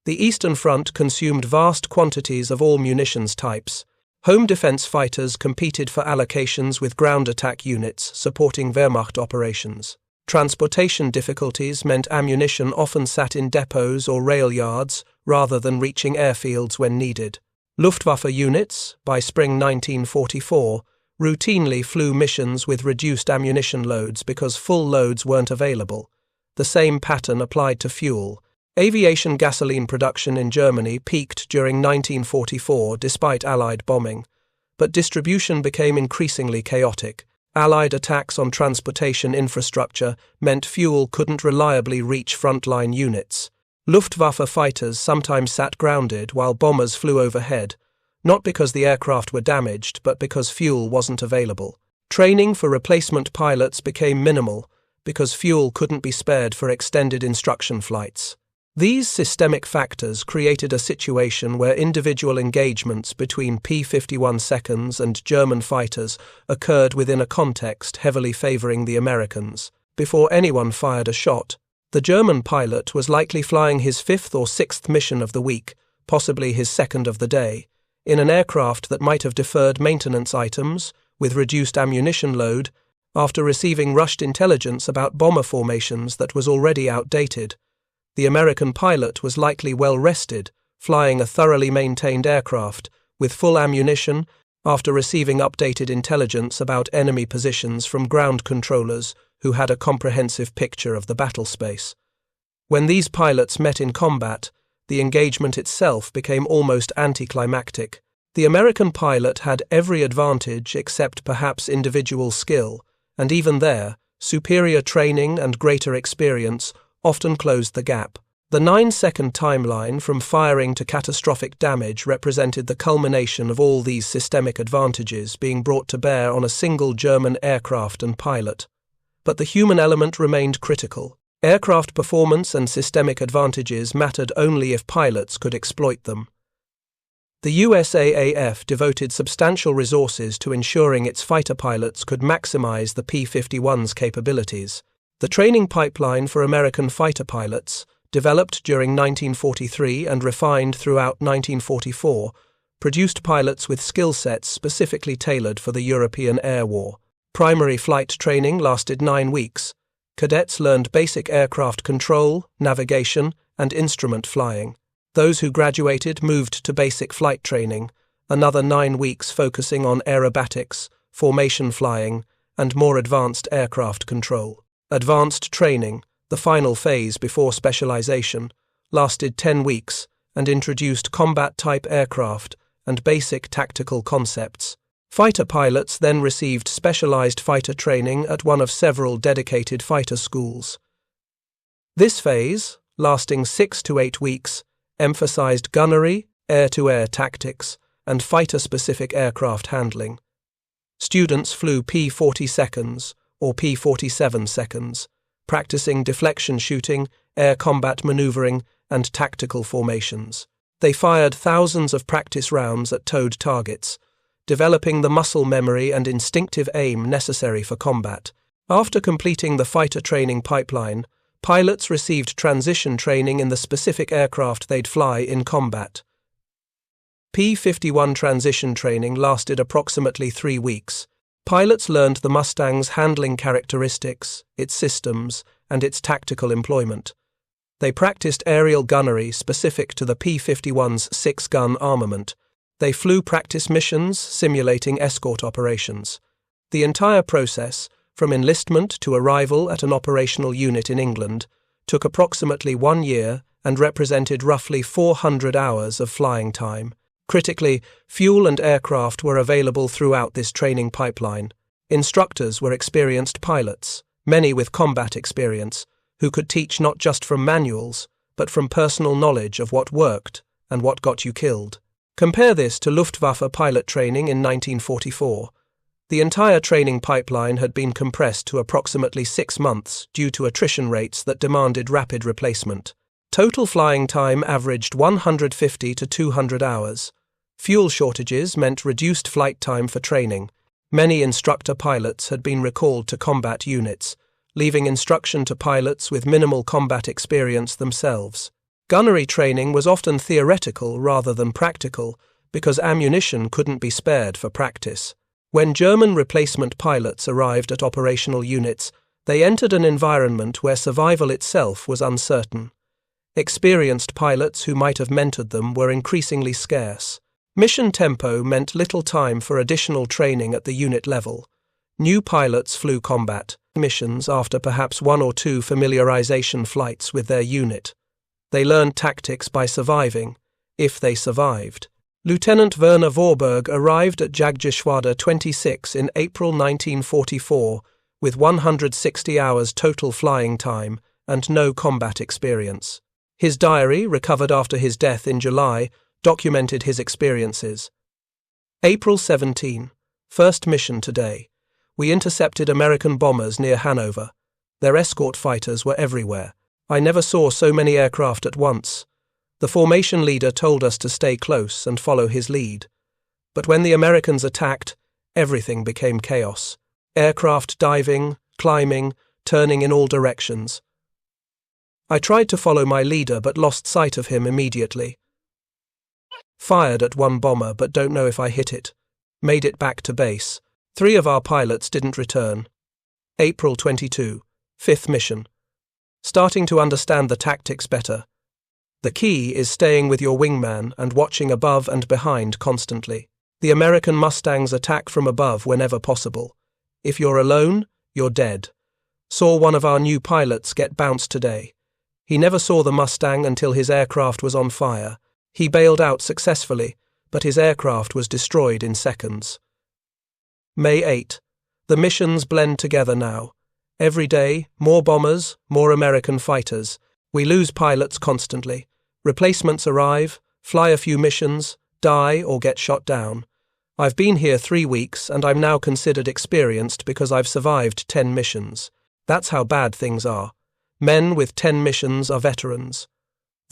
The Eastern Front consumed vast quantities of all munitions types. Home defense fighters competed for allocations with ground attack units supporting Wehrmacht operations. Transportation difficulties meant ammunition often sat in depots or rail yards rather than reaching airfields when needed. Luftwaffe units, by spring 1944, routinely flew missions with reduced ammunition loads because full loads weren't available. The same pattern applied to fuel. Aviation gasoline production in Germany peaked during 1944 despite Allied bombing, but distribution became increasingly chaotic. Allied attacks on transportation infrastructure meant fuel couldn't reliably reach frontline units. Luftwaffe fighters sometimes sat grounded while bombers flew overhead, not because the aircraft were damaged, but because fuel wasn't available. Training for replacement pilots became minimal because fuel couldn't be spared for extended instruction flights. These systemic factors created a situation where individual engagements between P-51 seconds and German fighters occurred within a context heavily favoring the Americans. Before anyone fired a shot, the German pilot was likely flying his 5th or 6th mission of the week, possibly his 2nd of the day, in an aircraft that might have deferred maintenance items, with reduced ammunition load, after receiving rushed intelligence about bomber formations that was already outdated. The American pilot was likely well rested, flying a thoroughly maintained aircraft, with full ammunition, after receiving updated intelligence about enemy positions from ground controllers who had a comprehensive picture of the battle space. When these pilots met in combat, the engagement itself became almost anticlimactic. The American pilot had every advantage except perhaps individual skill, and even there, superior training and greater experience often closed the gap. The 9-second timeline from firing to catastrophic damage represented the culmination of all these systemic advantages being brought to bear on a single German aircraft and pilot. But the human element remained critical. Aircraft performance and systemic advantages mattered only if pilots could exploit them. The USAAF devoted substantial resources to ensuring its fighter pilots could maximize the P-51's capabilities. The training pipeline for American fighter pilots, developed during 1943 and refined throughout 1944, produced pilots with skill sets specifically tailored for the European Air War. Primary flight training lasted 9 weeks. Cadets learned basic aircraft control, navigation, and instrument flying. Those who graduated moved to basic flight training, another 9 weeks focusing on aerobatics, formation flying, and more advanced aircraft control. Advanced training, the final phase before specialization, lasted 10 weeks and introduced combat-type aircraft and basic tactical concepts. Fighter pilots then received specialized fighter training at one of several dedicated fighter schools. This phase, lasting 6 to 8 weeks, emphasized gunnery, air-to-air tactics, and fighter-specific aircraft handling. Students flew P-40 seconds, or P-47 seconds, practicing deflection shooting, air combat maneuvering, and tactical formations. They fired thousands of practice rounds at towed targets, developing the muscle memory and instinctive aim necessary for combat. After completing the fighter training pipeline, pilots received transition training in the specific aircraft they'd fly in combat. P-51 transition training lasted approximately 3 weeks. Pilots learned the Mustang's handling characteristics, its systems, and its tactical employment. They practiced aerial gunnery specific to the P-51's 6-gun armament. They flew practice missions simulating escort operations. The entire process, from enlistment to arrival at an operational unit in England, took approximately 1 year and represented roughly 400 hours of flying time. Critically, fuel and aircraft were available throughout this training pipeline. Instructors were experienced pilots, many with combat experience, who could teach not just from manuals, but from personal knowledge of what worked and what got you killed. Compare this to Luftwaffe pilot training in 1944. The entire training pipeline had been compressed to approximately 6 months due to attrition rates that demanded rapid replacement. Total flying time averaged 150 to 200 hours. Fuel shortages meant reduced flight time for training. Many instructor pilots had been recalled to combat units, leaving instruction to pilots with minimal combat experience themselves. Gunnery training was often theoretical rather than practical because ammunition couldn't be spared for practice. When German replacement pilots arrived at operational units, they entered an environment where survival itself was uncertain. Experienced pilots who might have mentored them were increasingly scarce. Mission tempo meant little time for additional training at the unit level. New pilots flew combat missions after perhaps 1 or 2 familiarization flights with their unit. They learned tactics by surviving, if they survived. Lieutenant Werner Warburg arrived at Jagdgeschwader 26 in April 1944 with 160 hours total flying time and no combat experience. His diary, recovered after his death in July, documented his experiences. April 17. First mission today. We intercepted American bombers near Hanover. Their escort fighters were everywhere. I never saw so many aircraft at once. The formation leader told us to stay close and follow his lead. But when the Americans attacked, everything became chaos. Aircraft diving, climbing, turning in all directions. I tried to follow my leader but lost sight of him immediately. Fired at one bomber but don't know if I hit it. Made it back to base. 3 of our pilots didn't return. April 22. 5th mission. Starting to understand the tactics better. The key is staying with your wingman and watching above and behind constantly. The American Mustangs attack from above whenever possible. If you're alone, you're dead. Saw one of our new pilots get bounced today. He never saw the Mustang until his aircraft was on fire. He bailed out successfully, but his aircraft was destroyed in seconds. May 8. The missions blend together now. Every day, more bombers, more American fighters. We lose pilots constantly. Replacements arrive, fly a few missions, die or get shot down. I've been here 3 weeks and I'm now considered experienced because I've survived 10 missions. That's how bad things are. Men with 10 missions are veterans.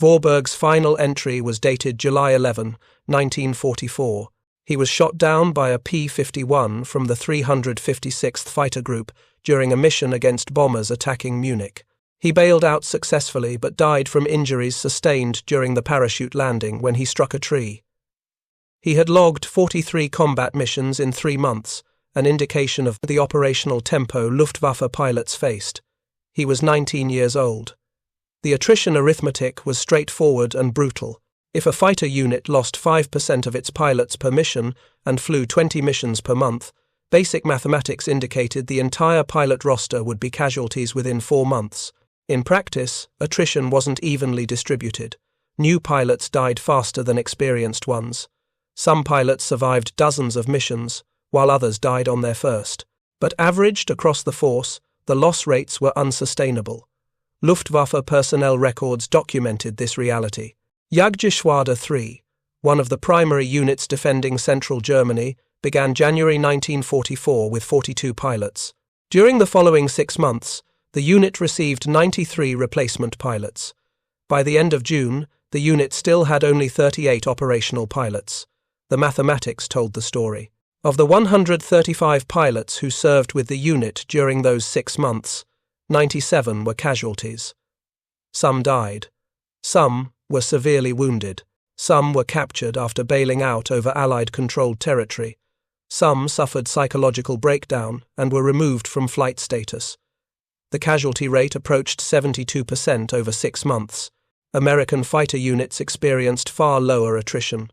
Warburg's final entry was dated July 11, 1944. He was shot down by a P-51 from the 356th Fighter Group during a mission against bombers attacking Munich. He bailed out successfully but died from injuries sustained during the parachute landing when he struck a tree. He had logged 43 combat missions in 3 months, an indication of the operational tempo Luftwaffe pilots faced. He was 19 years old. The attrition arithmetic was straightforward and brutal. If a fighter unit lost 5% of its pilots per mission and flew 20 missions per month, basic mathematics indicated the entire pilot roster would be casualties within 4 months. In practice, attrition wasn't evenly distributed. New pilots died faster than experienced ones. Some pilots survived dozens of missions, while others died on their first. But averaged across the force, the loss rates were unsustainable. Luftwaffe personnel records documented this reality. Jagdgeschwader 3, one of the primary units defending central Germany, began January 1944 with 42 pilots. During the following 6 months, the unit received 93 replacement pilots. By the end of June, the unit still had only 38 operational pilots. The mathematics told the story. Of the 135 pilots who served with the unit during those 6 months, 97 were casualties. Some died. Some were severely wounded. Some were captured after bailing out over Allied-controlled territory. Some suffered psychological breakdown and were removed from flight status. The casualty rate approached 72% over 6 months. American fighter units experienced far lower attrition.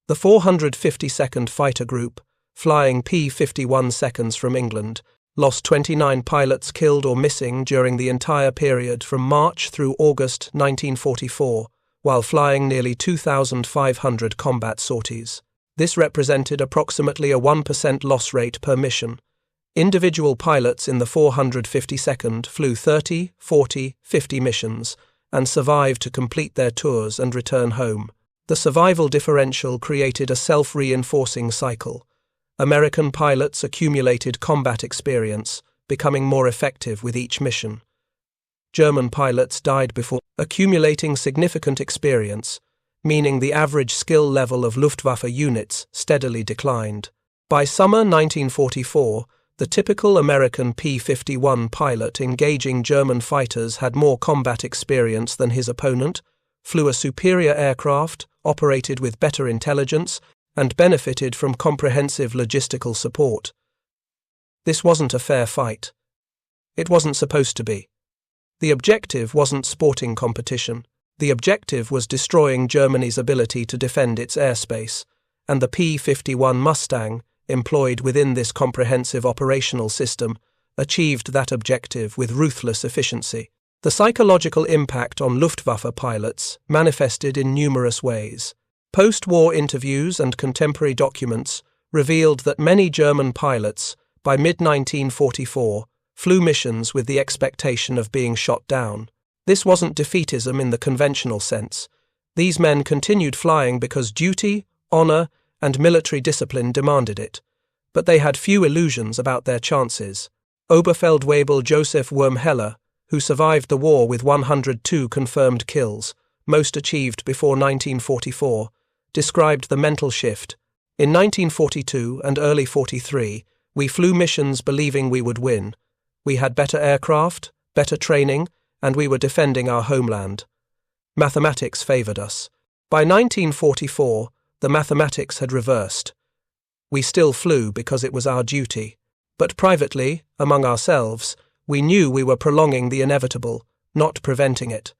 The 452nd Fighter Group, flying P-51's from England, lost 29 pilots killed or missing during the entire period from March through August 1944, while flying nearly 2,500 combat sorties. This represented approximately a 1% loss rate per mission. Individual pilots in the 452nd flew 30, 40, 50 missions and survived to complete their tours and return home. The survival differential created a self-reinforcing cycle. American pilots accumulated combat experience, becoming more effective with each mission. German pilots died before accumulating significant experience, meaning the average skill level of Luftwaffe units steadily declined. By summer 1944, the typical American P-51 pilot engaging German fighters had more combat experience than his opponent, flew a superior aircraft, operated with better intelligence, and benefited from comprehensive logistical support. This wasn't a fair fight. It wasn't supposed to be. The objective wasn't sporting competition. The objective was destroying Germany's ability to defend its airspace, and the P-51 Mustang, employed within this comprehensive operational system, achieved that objective with ruthless efficiency. The psychological impact on Luftwaffe pilots manifested in numerous ways. Post-war interviews and contemporary documents revealed that many German pilots, by mid-1944, flew missions with the expectation of being shot down. This wasn't defeatism in the conventional sense. These men continued flying because duty, honor, and military discipline demanded it. But they had few illusions about their chances. Oberfeldwebel Joseph Wurmheller, who survived the war with 102 confirmed kills, most achieved before 1944, described the mental shift. In 1942 and early 43, we flew missions believing we would win. We had better aircraft, better training, and we were defending our homeland. Mathematics favored us. By 1944, the mathematics had reversed. We still flew because it was our duty. But privately, among ourselves, we knew we were prolonging the inevitable, not preventing it.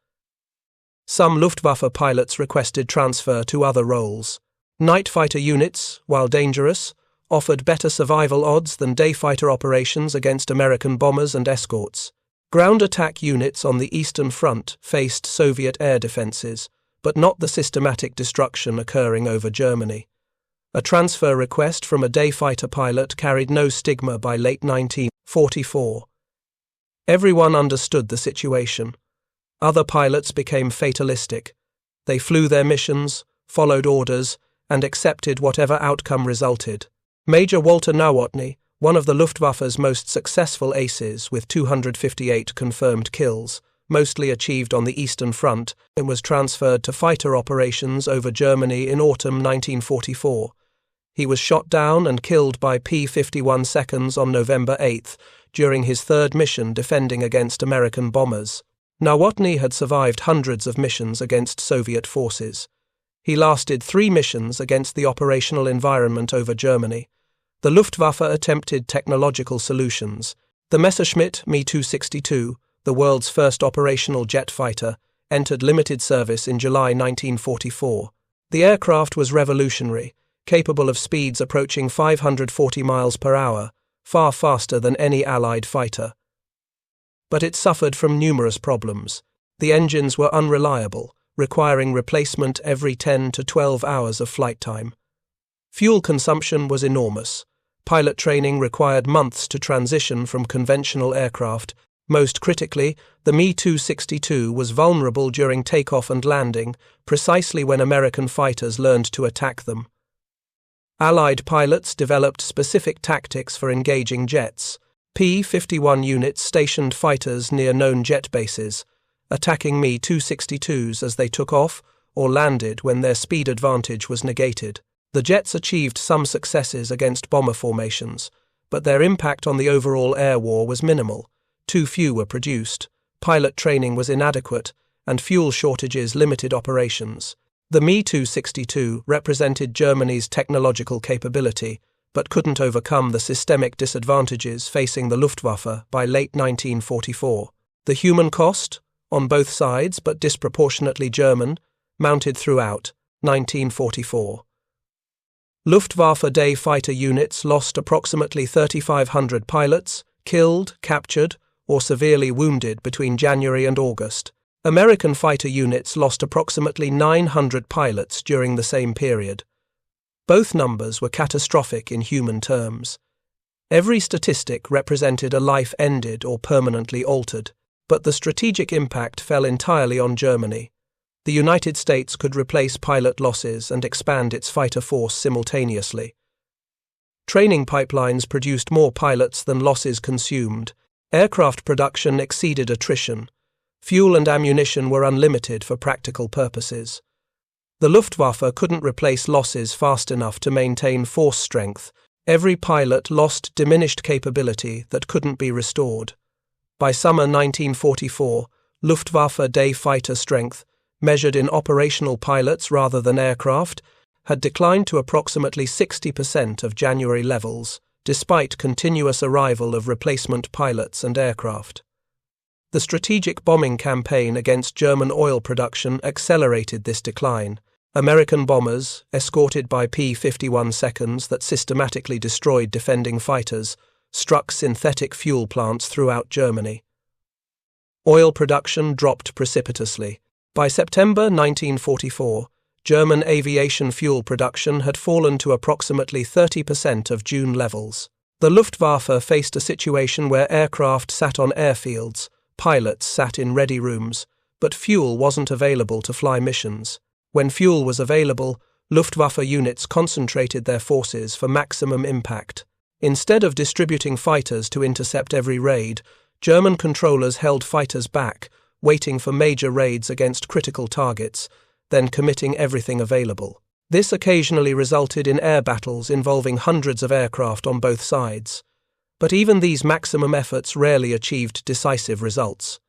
Some Luftwaffe pilots requested transfer to other roles. Night fighter units, while dangerous, offered better survival odds than day fighter operations against American bombers and escorts. Ground attack units on the Eastern Front faced Soviet air defenses, but not the systematic destruction occurring over Germany. A transfer request from a day fighter pilot carried no stigma by late 1944. Everyone understood the situation. Other pilots became fatalistic. They flew their missions, followed orders, and accepted whatever outcome resulted. Major Walter Nowotny, one of the Luftwaffe's most successful aces with 258 confirmed kills, mostly achieved on the Eastern Front, and was transferred to fighter operations over Germany in autumn 1944. He was shot down and killed by P-51's on November 8 during his third mission defending against American bombers. Nowotny had survived hundreds of missions against Soviet forces. He lasted 3 missions against the operational environment over Germany. The Luftwaffe attempted technological solutions. The Messerschmitt Me-262, the world's first operational jet fighter, entered limited service in July 1944. The aircraft was revolutionary, capable of speeds approaching 540 miles per hour, far faster than any Allied fighter. But it suffered from numerous problems. The engines were unreliable, requiring replacement every 10 to 12 hours of flight time. Fuel consumption was enormous. Pilot training required months to transition from conventional aircraft. Most critically, the Me-262 was vulnerable during takeoff and landing, precisely when American fighters learned to attack them. Allied pilots developed specific tactics for engaging jets. P-51 units stationed fighters near known jet bases, attacking Me-262s as they took off or landed when their speed advantage was negated. The jets achieved some successes against bomber formations, but their impact on the overall air war was minimal. Too few were produced, pilot training was inadequate, and fuel shortages limited operations. The Me-262 represented Germany's technological capability, but couldn't overcome the systemic disadvantages facing the Luftwaffe by late 1944. The human cost, on both sides but disproportionately German, mounted throughout 1944. Luftwaffe day fighter units lost approximately 3,500 pilots, killed, captured, or severely wounded between January and August. American fighter units lost approximately 900 pilots during the same period. Both numbers were catastrophic in human terms. Every statistic represented a life ended or permanently altered, but the strategic impact fell entirely on Germany. The United States could replace pilot losses and expand its fighter force simultaneously. Training pipelines produced more pilots than losses consumed. Aircraft production exceeded attrition. Fuel and ammunition were unlimited for practical purposes. The Luftwaffe couldn't replace losses fast enough to maintain force strength. Every pilot lost diminished capability that couldn't be restored. By summer 1944, Luftwaffe day fighter strength, measured in operational pilots rather than aircraft, had declined to approximately 60% of January levels, despite continuous arrival of replacement pilots and aircraft. The strategic bombing campaign against German oil production accelerated this decline. American bombers, escorted by P-51's that systematically destroyed defending fighters, struck synthetic fuel plants throughout Germany. Oil production dropped precipitously. By September 1944, German aviation fuel production had fallen to approximately 30% of June levels. The Luftwaffe faced a situation where aircraft sat on airfields, pilots sat in ready rooms, but fuel wasn't available to fly missions. When fuel was available, Luftwaffe units concentrated their forces for maximum impact. Instead of distributing fighters to intercept every raid, German controllers held fighters back, waiting for major raids against critical targets, then committing everything available. This occasionally resulted in air battles involving hundreds of aircraft on both sides. But even these maximum efforts rarely achieved decisive results.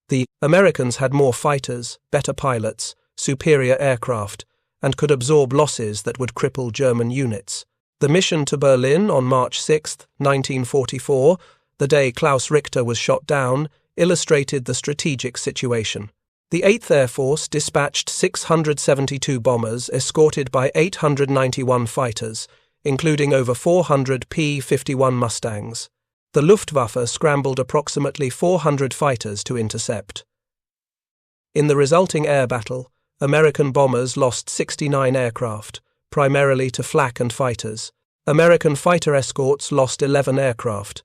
The Americans had more fighters, better pilots, superior aircraft, and could absorb losses that would cripple German units. The mission to Berlin on March 6, 1944, the day Klaus Richter was shot down, illustrated the strategic situation. The 8th Air Force dispatched 672 bombers escorted by 891 fighters, including over 400 P-51 Mustangs. The Luftwaffe scrambled approximately 400 fighters to intercept. In the resulting air battle, American bombers lost 69 aircraft, primarily to flak and fighters. American fighter escorts lost 11 aircraft.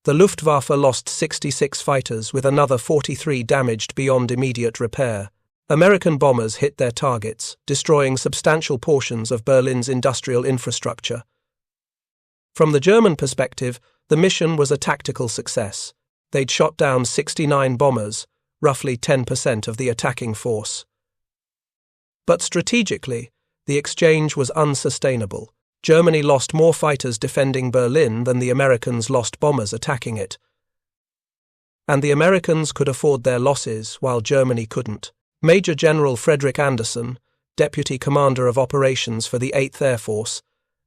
The Luftwaffe lost 66 fighters with another 43 damaged beyond immediate repair. American bombers hit their targets, destroying substantial portions of Berlin's industrial infrastructure. From the German perspective, the mission was a tactical success. They'd shot down 69 bombers, roughly 10% of the attacking force. But strategically, the exchange was unsustainable. Germany lost more fighters defending Berlin than the Americans lost bombers attacking it. And the Americans could afford their losses while Germany couldn't. Major General Frederick Anderson, Deputy Commander of Operations for the 8th Air Force,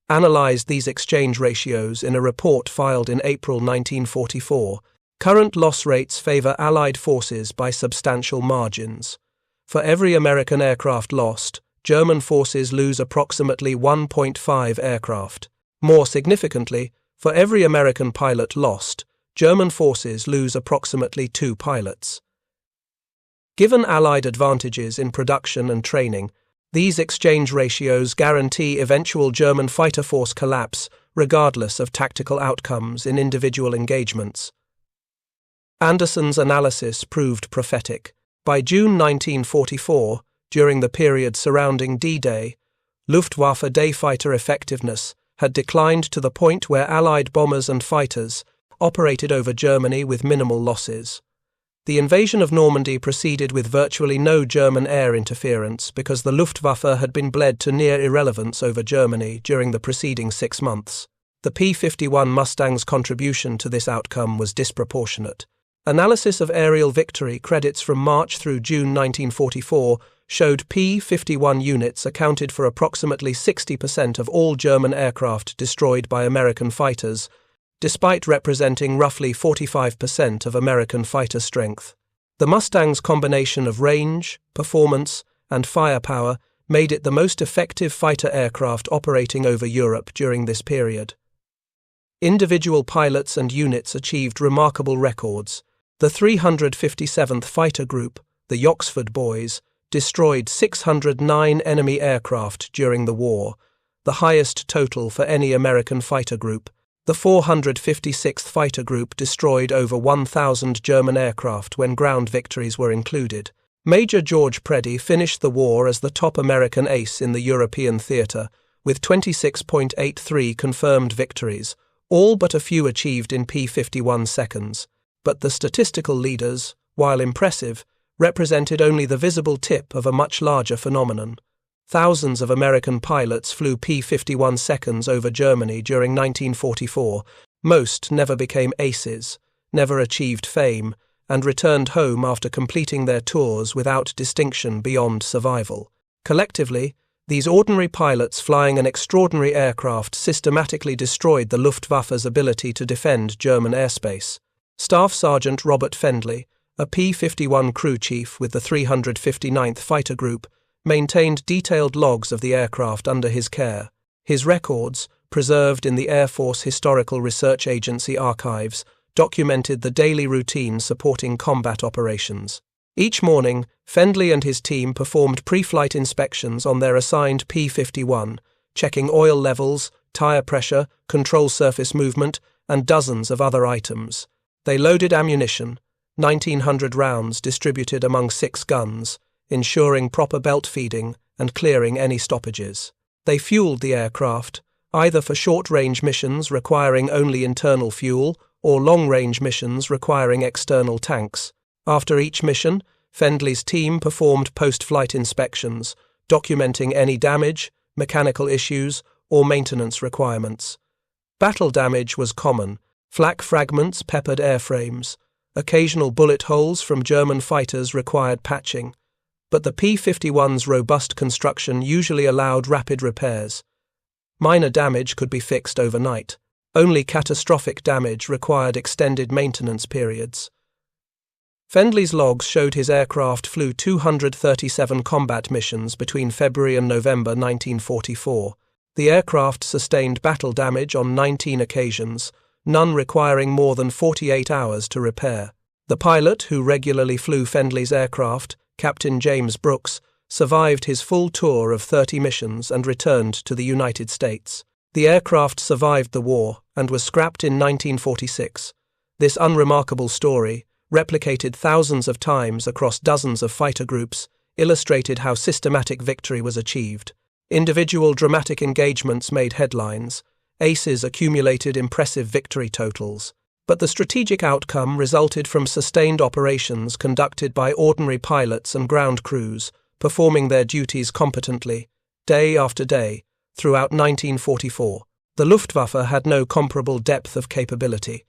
analyzed these exchange ratios in a report filed in April 1944. Current loss rates favor Allied forces by substantial margins. For every American aircraft lost, German forces lose approximately 1.5 aircraft. More significantly, for every American pilot lost, German forces lose approximately 2 pilots. Given Allied advantages in production and training, these exchange ratios guarantee eventual German fighter force collapse regardless of tactical outcomes in individual engagements. Anderson's analysis proved prophetic. By June 1944, during the period surrounding D-Day, Luftwaffe day fighter effectiveness had declined to the point where Allied bombers and fighters operated over Germany with minimal losses. The invasion of Normandy proceeded with virtually no German air interference because the Luftwaffe had been bled to near irrelevance over Germany during the preceding 6 months. The P-51 Mustang's contribution to this outcome was disproportionate. Analysis of aerial victory credits from March through June 1944 showed P-51 units accounted for approximately 60% of all German aircraft destroyed by American fighters, despite representing roughly 45% of American fighter strength. The Mustang's combination of range, performance, and firepower made it the most effective fighter aircraft operating over Europe during this period. Individual pilots and units achieved remarkable records. The 357th Fighter Group, the Yoxford Boys, destroyed 609 enemy aircraft during the war, the highest total for any American fighter group. The 456th Fighter Group destroyed over 1,000 German aircraft when ground victories were included. Major George Preddy finished the war as the top American ace in the European theatre, with 26.83 confirmed victories, all but a few achieved in P-51 seconds. But the statistical leaders, while impressive, represented only the visible tip of a much larger phenomenon. Thousands of American pilots flew P-51 seconds over Germany during 1944. Most never became aces, never achieved fame, and returned home after completing their tours without distinction beyond survival. Collectively, these ordinary pilots flying an extraordinary aircraft systematically destroyed the Luftwaffe's ability to defend German airspace. Staff Sergeant Robert Fendley, a P-51 crew chief with the 359th Fighter Group, maintained detailed logs of the aircraft under his care. His records, preserved in the Air Force Historical Research Agency archives, documented the daily routine supporting combat operations. Each morning, Fendley and his team performed pre-flight inspections on their assigned P-51, checking oil levels, tire pressure, control surface movement, and dozens of other items. They loaded ammunition, 1,900 rounds distributed among 6 guns, ensuring proper belt feeding and clearing any stoppages. They fueled the aircraft, either for short-range missions requiring only internal fuel or long-range missions requiring external tanks. After each mission, Fendley's team performed post-flight inspections, documenting any damage, mechanical issues, or maintenance requirements. Battle damage was common. Flak fragments peppered airframes. Occasional bullet holes from German fighters required patching. But the P-51's robust construction usually allowed rapid repairs. Minor damage could be fixed overnight. Only catastrophic damage required extended maintenance periods. Fendley's logs showed his aircraft flew 237 combat missions between February and November 1944. The aircraft sustained battle damage on 19 occasions, none requiring more than 48 hours to repair. The pilot who regularly flew Fendley's aircraft, Captain James Brooks, survived his full tour of 30 missions and returned to the United States. The aircraft survived the war and was scrapped in 1946. This unremarkable story, replicated thousands of times across dozens of fighter groups, illustrated how systematic victory was achieved. Individual dramatic engagements made headlines. Aces accumulated impressive victory totals. But the strategic outcome resulted from sustained operations conducted by ordinary pilots and ground crews, performing their duties competently, day after day, throughout 1944. The Luftwaffe had no comparable depth of capability.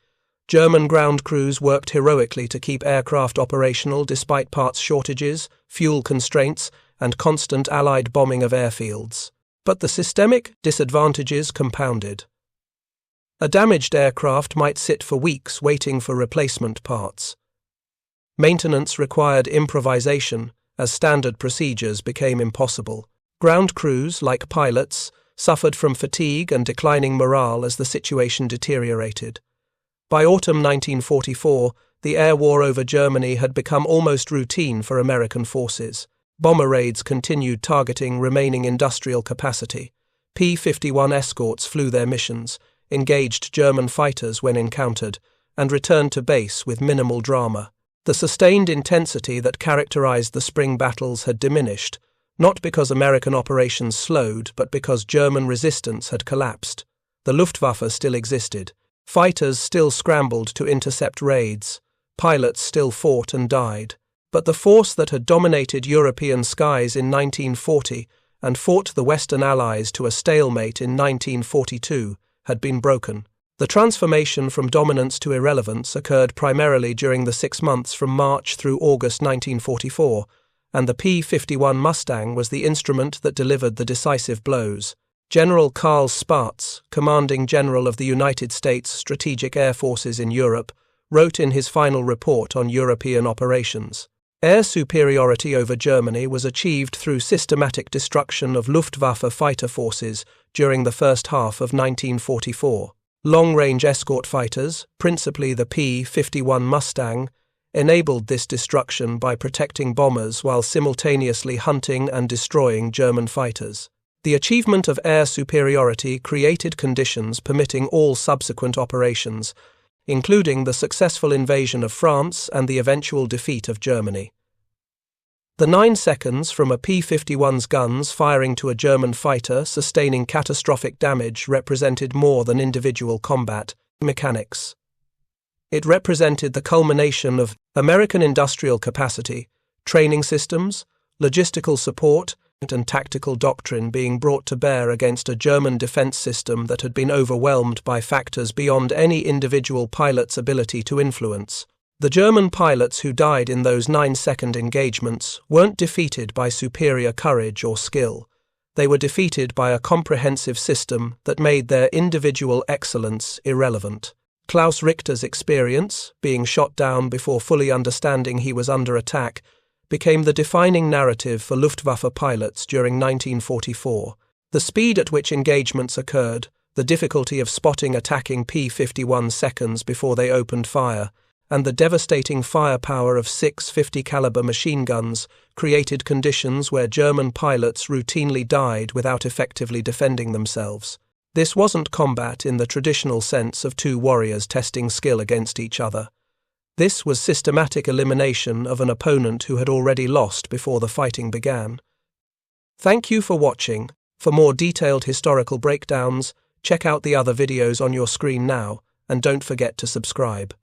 German ground crews worked heroically to keep aircraft operational despite parts shortages, fuel constraints, and constant Allied bombing of airfields. But the systemic disadvantages compounded. A damaged aircraft might sit for weeks waiting for replacement parts. Maintenance required improvisation as standard procedures became impossible. Ground crews, like pilots, suffered from fatigue and declining morale as the situation deteriorated. By autumn 1944, the air war over Germany had become almost routine for American forces. Bomber raids continued targeting remaining industrial capacity. P-51 escorts flew their missions, engaged German fighters when encountered, and returned to base with minimal drama. The sustained intensity that characterized the spring battles had diminished, not because American operations slowed, but because German resistance had collapsed. The Luftwaffe still existed. Fighters still scrambled to intercept raids. Pilots still fought and died. But the force that had dominated European skies in 1940 and fought the Western Allies to a stalemate in 1942 had been broken. The transformation from dominance to irrelevance occurred primarily during the 6 months from March through August 1944, and the P-51 Mustang was the instrument that delivered the decisive blows. General Karl Spaatz, commanding general of the United States Strategic Air Forces in Europe, wrote in his final report on European operations, "Air superiority over Germany was achieved through systematic destruction of Luftwaffe fighter forces during the first half of 1944. Long-range escort fighters, principally the P-51 Mustang, enabled this destruction by protecting bombers while simultaneously hunting and destroying German fighters. The achievement of air superiority created conditions permitting all subsequent operations, including the successful invasion of France and the eventual defeat of Germany. The 9 seconds from a P-51's guns firing to a German fighter sustaining catastrophic damage represented more than individual combat mechanics. It represented the culmination of American industrial capacity, training systems, logistical support, and tactical doctrine being brought to bear against a German defense system that had been overwhelmed by factors beyond any individual pilot's ability to influence. The German pilots who died in those 9-second engagements weren't defeated by superior courage or skill. They were defeated by a comprehensive system that made their individual excellence irrelevant. Klaus Richter's experience, being shot down before fully understanding he was under attack, became the defining narrative for Luftwaffe pilots during 1944. The speed at which engagements occurred, the difficulty of spotting attacking P-51 seconds before they opened fire, and the devastating firepower of 6 50-caliber machine guns created conditions where German pilots routinely died without effectively defending themselves. This wasn't combat in the traditional sense of two warriors testing skill against each other. This was systematic elimination of an opponent who had already lost before the fighting began. Thank you for watching. For more detailed historical breakdowns, check out the other videos on your screen now, and don't forget to subscribe.